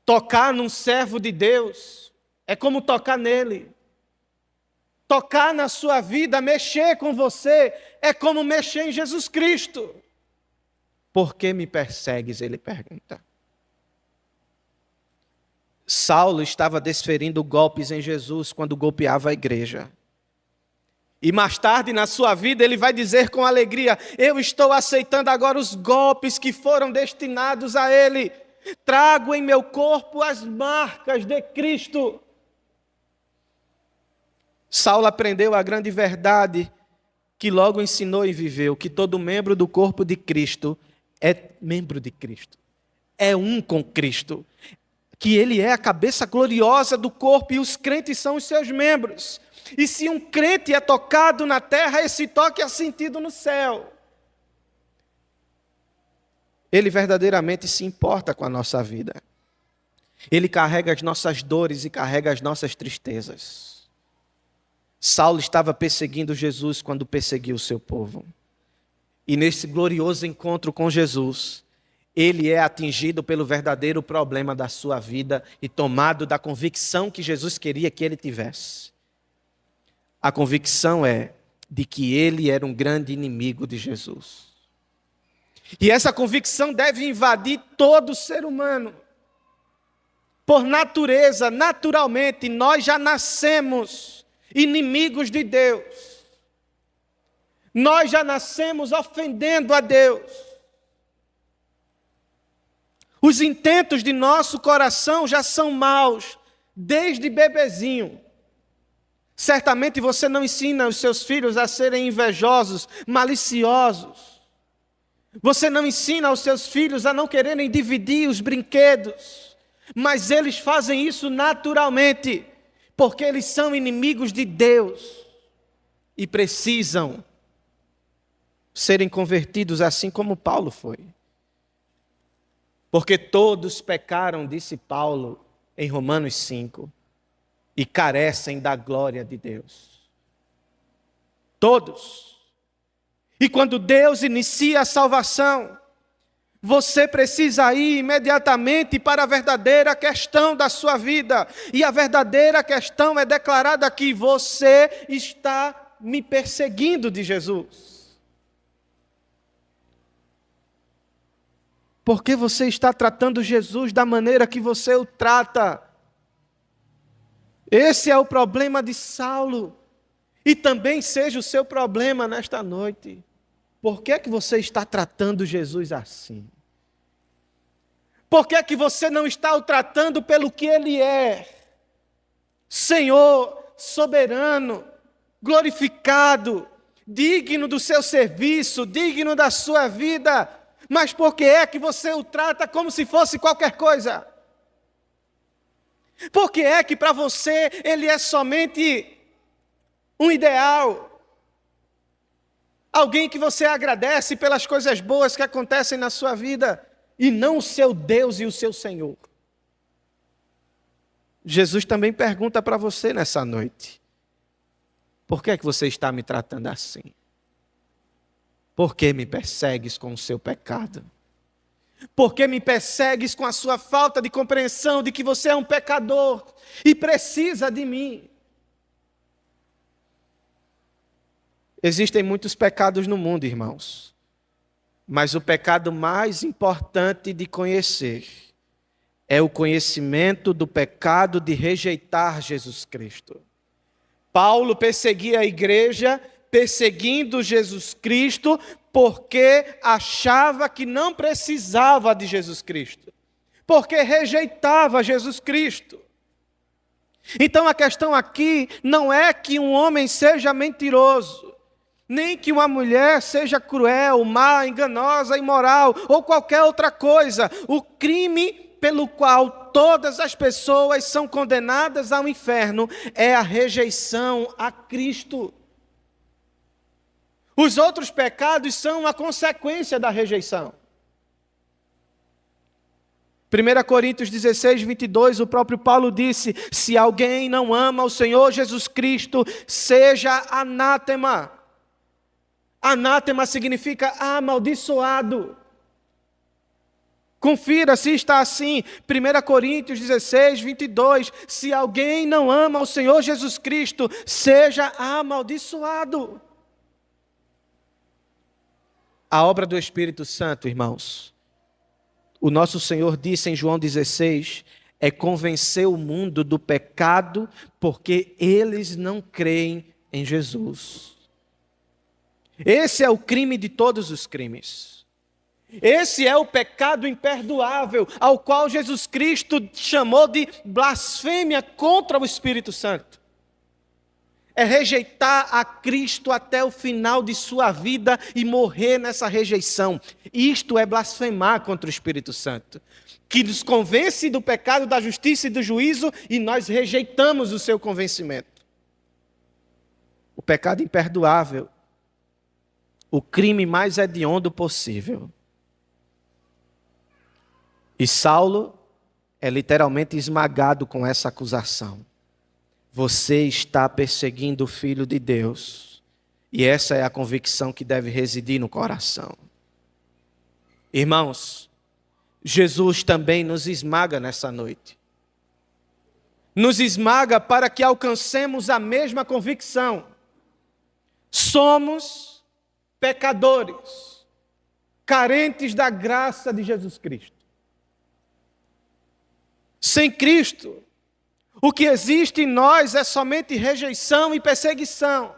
Tocar num servo de Deus é como tocar nele. Tocar na sua vida, mexer com você, é como mexer em Jesus Cristo. Por que me persegues? Ele pergunta. Saulo estava desferindo golpes em Jesus quando golpeava a igreja. E mais tarde na sua vida ele vai dizer com alegria, eu estou aceitando agora os golpes que foram destinados a ele. Trago em meu corpo as marcas de Cristo. Saulo aprendeu a grande verdade que logo ensinou e viveu, que todo membro do corpo de Cristo é membro de Cristo, é um com Cristo, que ele é a cabeça gloriosa do corpo e os crentes são os seus membros. E se um crente é tocado na terra, esse toque é sentido no céu. Ele verdadeiramente se importa com a nossa vida. Ele carrega as nossas dores e carrega as nossas tristezas. Saulo estava perseguindo Jesus quando perseguiu o seu povo. E nesse glorioso encontro com Jesus, ele é atingido pelo verdadeiro problema da sua vida e tomado da convicção que Jesus queria que ele tivesse. A convicção é de que ele era um grande inimigo de Jesus. E essa convicção deve invadir todo ser humano. Por natureza, naturalmente, nós já nascemos inimigos de Deus. Nós já nascemos ofendendo a Deus. Os intentos de nosso coração já são maus, desde bebezinho. Certamente você não ensina os seus filhos a serem invejosos, maliciosos. Você não ensina aos seus filhos a não quererem dividir os brinquedos. Mas eles fazem isso naturalmente, porque eles são inimigos de Deus e precisam serem convertidos assim como Paulo foi. Porque todos pecaram, disse Paulo em Romanos 5, e carecem da glória de Deus. Todos. E quando Deus inicia a salvação, você precisa ir imediatamente para a verdadeira questão da sua vida. E a verdadeira questão é declarada aqui: você está me perseguindo, de Jesus. Porque você está tratando Jesus da maneira que você o trata. Esse é o problema de Saulo. E também seja o seu problema nesta noite. Por que é que você está tratando Jesus assim? Por que é que você não está o tratando pelo que Ele é? Senhor, soberano, glorificado, digno do seu serviço, digno da sua vida. Mas por que é que você o trata como se fosse qualquer coisa? Por que é que para você Ele é somente um ideal? Alguém que você agradece pelas coisas boas que acontecem na sua vida, e não o seu Deus e o seu Senhor. Jesus também pergunta para você nessa noite: por que é que você está me tratando assim? Por que me persegues com o seu pecado? Por que me persegues com a sua falta de compreensão de que você é um pecador e precisa de mim? Existem muitos pecados no mundo, irmãos, mas o pecado mais importante de conhecer é o conhecimento do pecado de rejeitar Jesus Cristo. Paulo perseguia a igreja, perseguindo Jesus Cristo, porque achava que não precisava de Jesus Cristo, porque rejeitava Jesus Cristo. Então a questão aqui não é que um homem seja mentiroso, nem que uma mulher seja cruel, má, enganosa, imoral, ou qualquer outra coisa. O crime pelo qual todas as pessoas são condenadas ao inferno é a rejeição a Cristo. Os outros pecados são a consequência da rejeição. 1 Coríntios 16, 22, o próprio Paulo disse: se alguém não ama o Senhor Jesus Cristo, seja anátema. Anátema significa amaldiçoado. Confira se está assim, 1 Coríntios 16, 22, se alguém não ama o Senhor Jesus Cristo, seja amaldiçoado. A obra do Espírito Santo, irmãos, o nosso Senhor disse em João 16, é convencer o mundo do pecado, porque eles não creem em Jesus. Esse é o crime de todos os crimes. Esse é o pecado imperdoável, ao qual Jesus Cristo chamou de blasfêmia contra o Espírito Santo. É rejeitar a Cristo até o final de sua vida e morrer nessa rejeição. Isto é blasfemar contra o Espírito Santo, que nos convence do pecado, da justiça e do juízo, e nós rejeitamos o seu convencimento. O pecado imperdoável, o crime mais hediondo possível. E Saulo é literalmente esmagado com essa acusação. Você está perseguindo o Filho de Deus. E essa é a convicção que deve residir no coração. Irmãos, Jesus também nos esmaga nessa noite. Nos esmaga para que alcancemos a mesma convicção. Somos pecadores, carentes da graça de Jesus Cristo. Sem Cristo, o que existe em nós é somente rejeição e perseguição.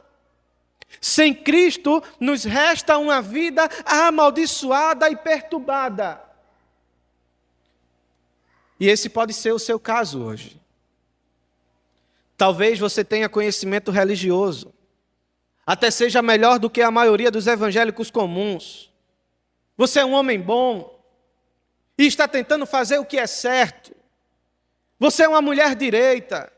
Sem Cristo, nos resta uma vida amaldiçoada e perturbada. E esse pode ser o seu caso hoje. Talvez você tenha conhecimento religioso, até seja melhor do que a maioria dos evangélicos comuns. Você é um homem bom e está tentando fazer o que é certo. Você é uma mulher direita,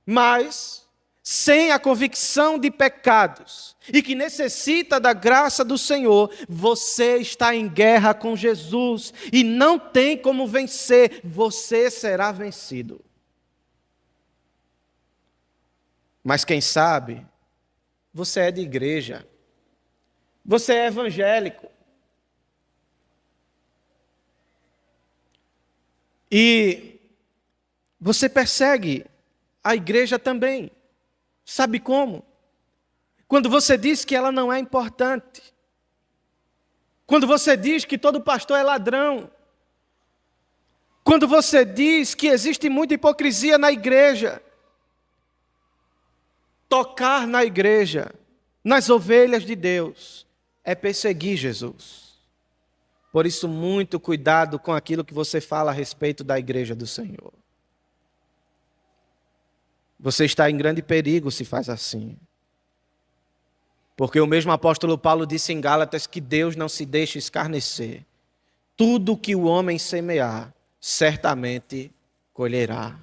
mas sem a convicção de pecados e que necessita da graça do Senhor, você está em guerra com Jesus e não tem como vencer, você será vencido. Mas quem sabe, você é de igreja, você é evangélico. E você persegue a igreja também. Sabe como? Quando você diz que ela não é importante. Quando você diz que todo pastor é ladrão. Quando você diz que existe muita hipocrisia na igreja. Tocar na igreja, nas ovelhas de Deus, é perseguir Jesus. Por isso, muito cuidado com aquilo que você fala a respeito da igreja do Senhor. Você está em grande perigo se faz assim. Porque o mesmo apóstolo Paulo disse em Gálatas que Deus não se deixa escarnecer. Tudo que o homem semear, certamente colherá.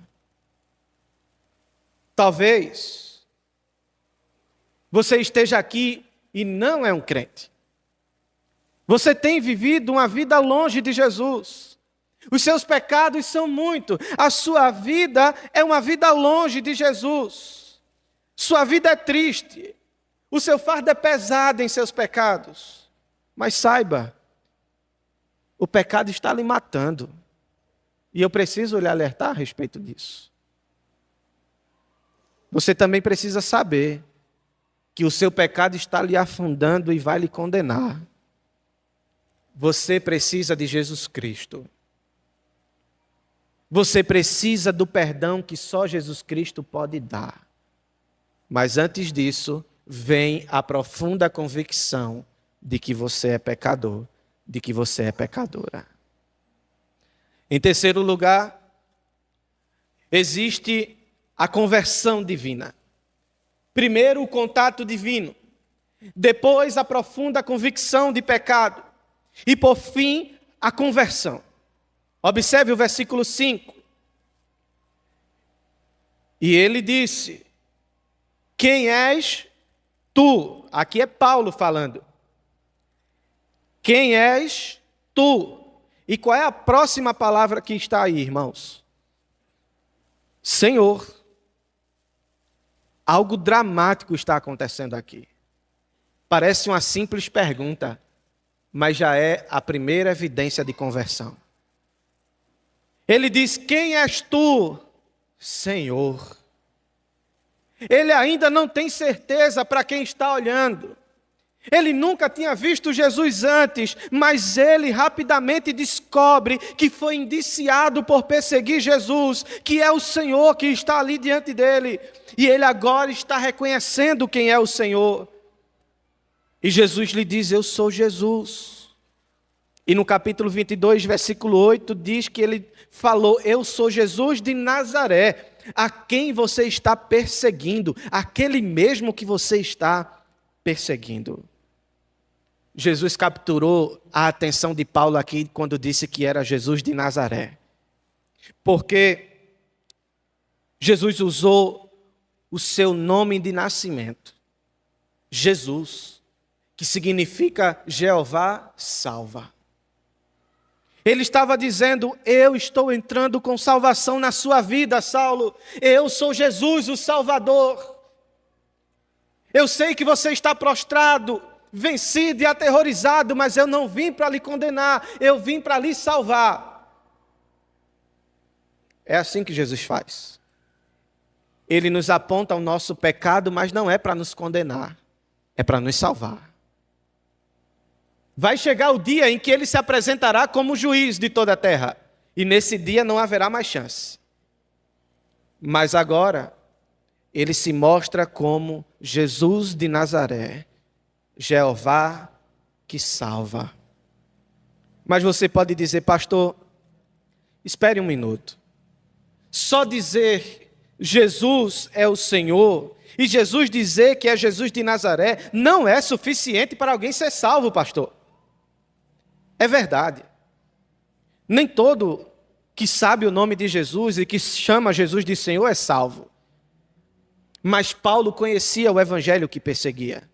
Talvez você esteja aqui e não é um crente. Você tem vivido uma vida longe de Jesus. Os seus pecados são muito. A sua vida é uma vida longe de Jesus. Sua vida é triste. O seu fardo é pesado em seus pecados. Mas saiba, o pecado está lhe matando. E eu preciso lhe alertar a respeito disso. Você também precisa saber que o seu pecado está lhe afundando e vai lhe condenar. Você precisa de Jesus Cristo. Você precisa do perdão que só Jesus Cristo pode dar. Mas antes disso, vem a profunda convicção de que você é pecador, de que você é pecadora. Em terceiro lugar, existe a conversão divina. Primeiro, o contato divino. Depois, a profunda convicção de pecado. E, por fim, a conversão. Observe o versículo 5. E ele disse: quem és tu? Aqui é Paulo falando. Quem és tu? E qual é a próxima palavra que está aí, irmãos? Senhor. Algo dramático está acontecendo aqui. Parece uma simples pergunta, mas já é a primeira evidência de conversão. Ele diz: quem és tu, Senhor? Ele ainda não tem certeza para quem está olhando. Ele nunca tinha visto Jesus antes, mas ele rapidamente descobre que foi indiciado por perseguir Jesus, que é o Senhor que está ali diante dele. E ele agora está reconhecendo quem é o Senhor. E Jesus lhe diz: eu sou Jesus. E no capítulo 22, versículo 8, diz que ele falou: eu sou Jesus de Nazaré, a quem você está perseguindo, aquele mesmo que você está perseguindo. Jesus capturou a atenção de Paulo aqui quando disse que era Jesus de Nazaré. Porque Jesus usou o seu nome de nascimento, Jesus, que significa Jeová salva. Ele estava dizendo: eu estou entrando com salvação na sua vida, Saulo. Eu sou Jesus, o Salvador. Eu sei que você está prostrado, vencido e aterrorizado, mas eu não vim para lhe condenar, eu vim para lhe salvar. É assim que Jesus faz. Ele nos aponta o nosso pecado, mas não é para nos condenar, é para nos salvar. Vai chegar o dia em que ele se apresentará como juiz de toda a terra, e nesse dia não haverá mais chance. Mas agora, ele se mostra como Jesus de Nazaré, Jeová que salva. Mas você pode dizer: pastor, espere um minuto. Só dizer Jesus é o Senhor e Jesus dizer que é Jesus de Nazaré não é suficiente para alguém ser salvo, pastor. É verdade. Nem todo que sabe o nome de Jesus e que chama Jesus de Senhor é salvo. Mas Paulo conhecia o evangelho que perseguia.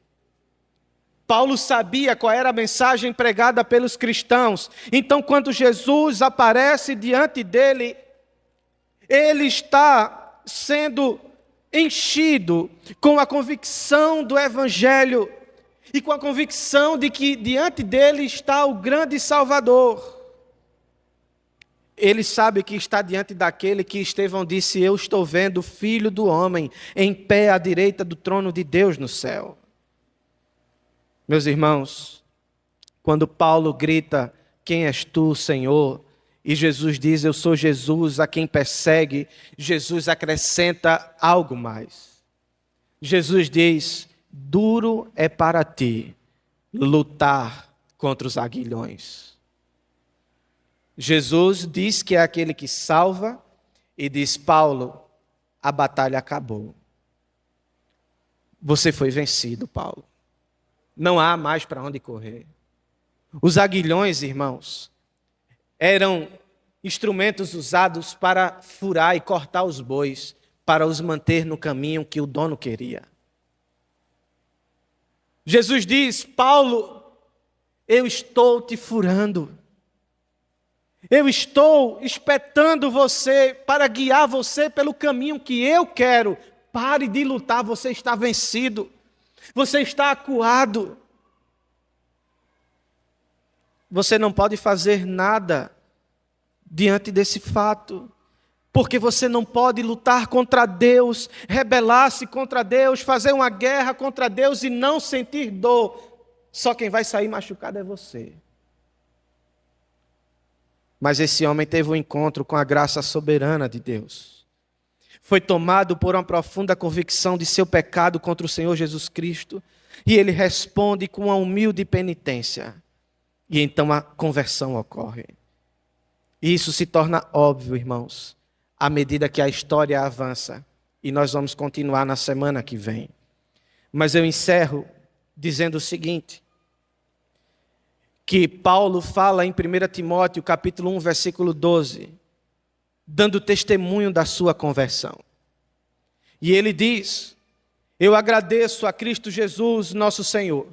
Paulo sabia qual era a mensagem pregada pelos cristãos. Então, quando Jesus aparece diante dele, ele está sendo enchido com a convicção do evangelho e com a convicção de que diante dele está o grande Salvador. Ele sabe que está diante daquele que Estevão disse: eu estou vendo o Filho do Homem em pé à direita do trono de Deus no céu. Meus irmãos, quando Paulo grita: quem és tu, Senhor? E Jesus diz: eu sou Jesus a quem persegue, Jesus acrescenta algo mais. Jesus diz: duro é para ti lutar contra os aguilhões. Jesus diz que é aquele que salva e diz: Paulo, a batalha acabou. Você foi vencido, Paulo. Não há mais para onde correr. Os aguilhões, irmãos, eram instrumentos usados para furar e cortar os bois, para os manter no caminho que o dono queria. Jesus diz: Paulo, eu estou te furando. Eu estou espetando você para guiar você pelo caminho que eu quero. Pare de lutar, você está vencido. Você está acuado. Você não pode fazer nada diante desse fato. Porque você não pode lutar contra Deus, rebelar-se contra Deus, fazer uma guerra contra Deus e não sentir dor. Só quem vai sair machucado é você. Mas esse homem teve um encontro com a graça soberana de Deus. Foi tomado por uma profunda convicção de seu pecado contra o Senhor Jesus Cristo. E ele responde com uma humilde penitência. E então a conversão ocorre. E isso se torna óbvio, irmãos, à medida que a história avança. E nós vamos continuar na semana que vem. Mas eu encerro dizendo o seguinte, que Paulo fala em 1 Timóteo, capítulo 1, versículo 12, dando testemunho da sua conversão. E ele diz: eu agradeço a Cristo Jesus, nosso Senhor,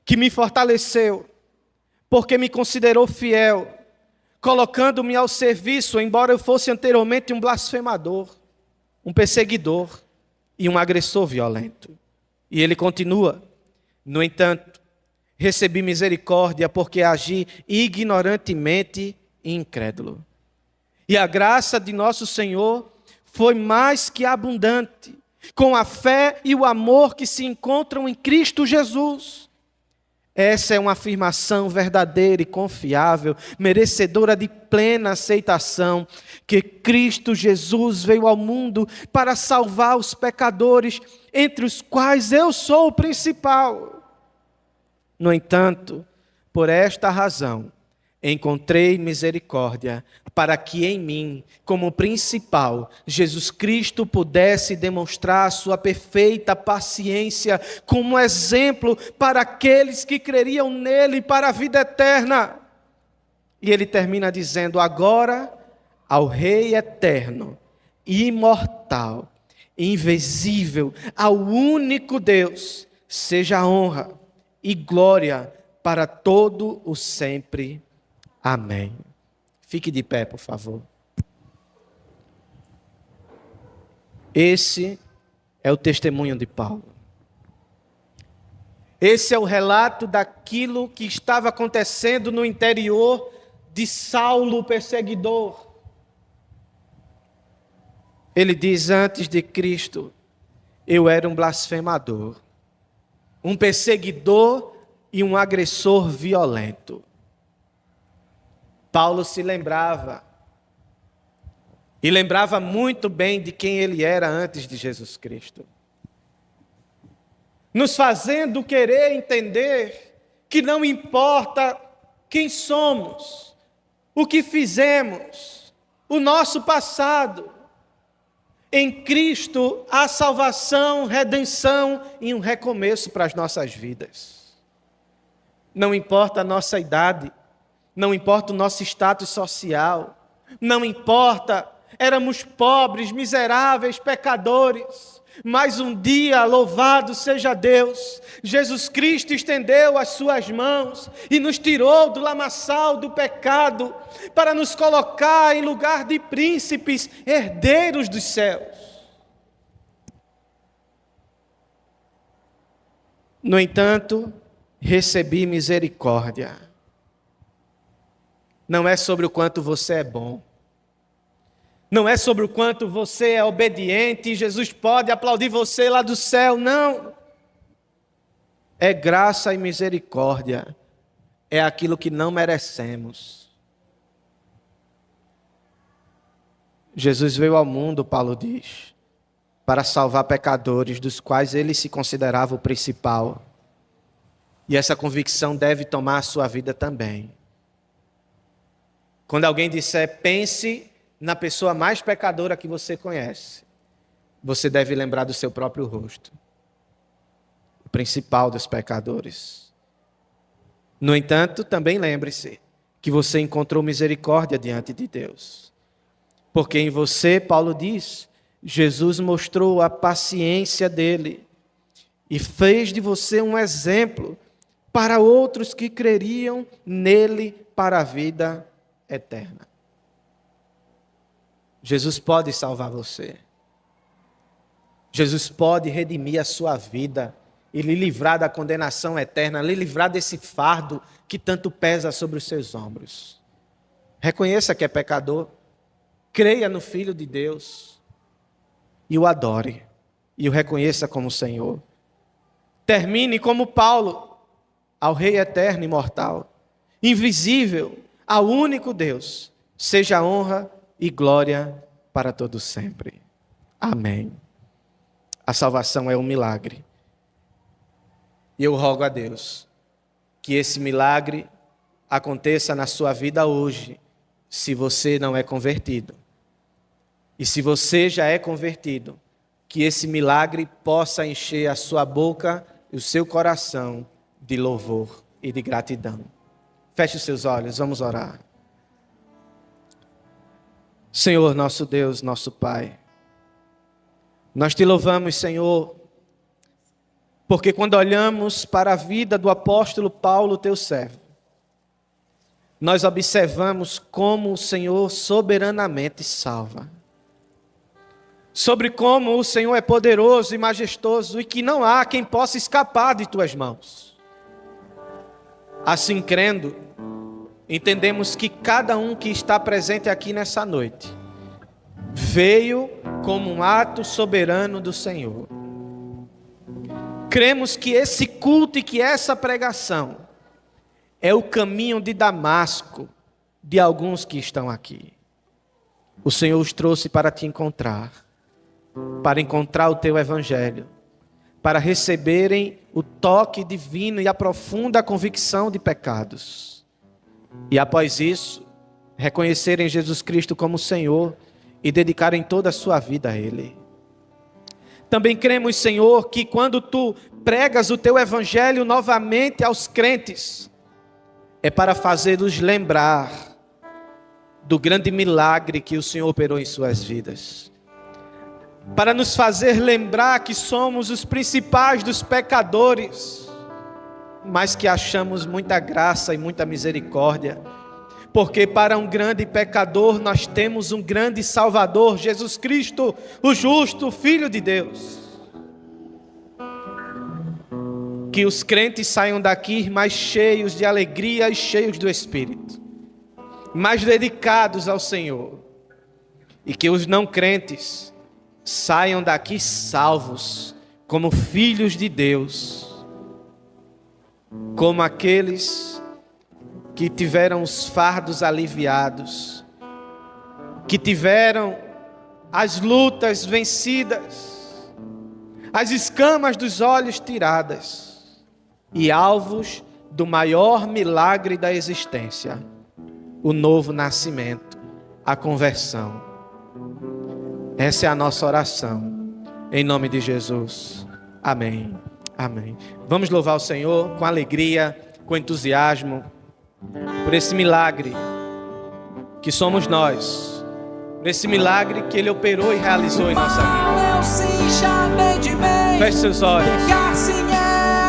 que me fortaleceu, porque me considerou fiel, colocando-me ao serviço, embora eu fosse anteriormente um blasfemador, um perseguidor e um agressor violento. E ele continua: no entanto, recebi misericórdia porque agi ignorantemente e incrédulo. E a graça de nosso Senhor foi mais que abundante, com a fé e o amor que se encontram em Cristo Jesus. Essa é uma afirmação verdadeira e confiável, merecedora de plena aceitação, que Cristo Jesus veio ao mundo para salvar os pecadores, entre os quais eu sou o principal. No entanto, por esta razão, encontrei misericórdia, para que em mim, como principal, Jesus Cristo pudesse demonstrar sua perfeita paciência como exemplo para aqueles que creriam nele para a vida eterna. E ele termina dizendo: agora, ao Rei eterno, imortal, invisível, ao único Deus, seja a honra e glória para todo o sempre. Amém. Fique de pé, por favor. Esse é o testemunho de Paulo. Esse é o relato daquilo que estava acontecendo no interior de Saulo, o perseguidor. Ele diz: antes de Cristo, eu era um blasfemador, um perseguidor e um agressor violento. Paulo se lembrava, e lembrava muito bem de quem ele era antes de Jesus Cristo, nos fazendo querer entender que não importa quem somos, o que fizemos, o nosso passado, em Cristo há salvação, redenção e um recomeço para as nossas vidas. Não importa a nossa idade, não importa o nosso status social, não importa, éramos pobres, miseráveis, pecadores, mas um dia, louvado seja Deus, Jesus Cristo estendeu as suas mãos e nos tirou do lamaçal do pecado, para nos colocar em lugar de príncipes, herdeiros dos céus. No entanto, recebi misericórdia. Não é sobre o quanto você é bom. Não é sobre o quanto você é obediente e Jesus pode aplaudir você lá do céu. Não. É graça e misericórdia. É aquilo que não merecemos. Jesus veio ao mundo, Paulo diz, para salvar pecadores, dos quais ele se considerava o principal. E essa convicção deve tomar a sua vida também. Quando alguém disser, pense na pessoa mais pecadora que você conhece, você deve lembrar do seu próprio rosto, o principal dos pecadores. No entanto, também lembre-se que você encontrou misericórdia diante de Deus, porque em você, Paulo diz, Jesus mostrou a paciência dele e fez de você um exemplo para outros que creriam nele para a vida eterna. Jesus pode salvar você. Jesus pode redimir a sua vida e lhe livrar da condenação eterna, lhe livrar desse fardo que tanto pesa sobre os seus ombros. Reconheça que é pecador, creia no Filho de Deus e o adore, e o reconheça como Senhor. Termine como Paulo, ao Rei eterno e imortal, invisível, ao único Deus, seja honra e glória para todos sempre. Amém. A salvação é um milagre. E eu rogo a Deus que esse milagre aconteça na sua vida hoje, se você não é convertido. E se você já é convertido, que esse milagre possa encher a sua boca e o seu coração de louvor e de gratidão. Feche os seus olhos, vamos orar. Senhor, nosso Deus, nosso Pai, nós te louvamos, Senhor, porque quando olhamos para a vida do apóstolo Paulo, teu servo, nós observamos como o Senhor soberanamente salva. Sobre como o Senhor é poderoso e majestoso e que não há quem possa escapar de tuas mãos. Assim crendo, entendemos que cada um que está presente aqui nessa noite veio como um ato soberano do Senhor. Cremos que esse culto e que essa pregação é o caminho de Damasco de alguns que estão aqui. O Senhor os trouxe para te encontrar, para encontrar o teu evangelho, para receberem o toque divino e a profunda convicção de pecados. E após isso, reconhecerem Jesus Cristo como Senhor e dedicarem toda a sua vida a Ele. Também cremos, Senhor, que quando Tu pregas o Teu Evangelho novamente aos crentes, é para fazê-los lembrar do grande milagre que o Senhor operou em suas vidas. Para nos fazer lembrar que somos os principais dos pecadores, mas que achamos muita graça e muita misericórdia, porque para um grande pecador nós temos um grande Salvador, Jesus Cristo, o justo, Filho de Deus. Que os crentes saiam daqui mais cheios de alegria e cheios do Espírito, mais dedicados ao Senhor, e que os não crentes saiam daqui salvos, como filhos de Deus, como aqueles que tiveram os fardos aliviados, que tiveram as lutas vencidas, as escamas dos olhos tiradas, e alvos do maior milagre da existência, o novo nascimento, a conversão. Essa é a nossa oração, em nome de Jesus. Amém. Amém. Vamos louvar o Senhor com alegria, com entusiasmo, por esse milagre que somos nós, por esse milagre que Ele operou e realizou em nossa vida. Feche seus olhos,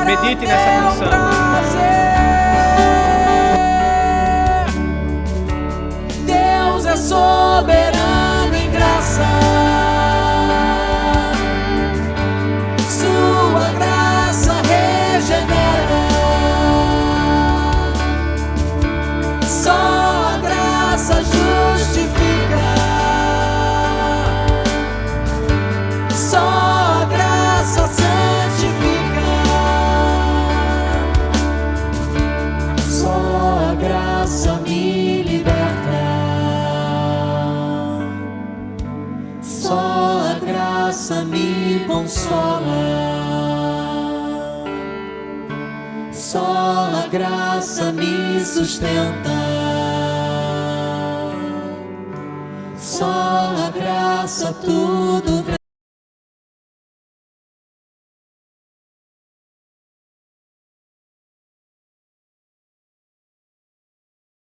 medite nessa canção. Deus é soberano em graça, sua graça regenera. Só a graça justifica, só a graça santifica, só a graça me liberta, só a graça me consola, só a graça me sustenta, só a graça tudo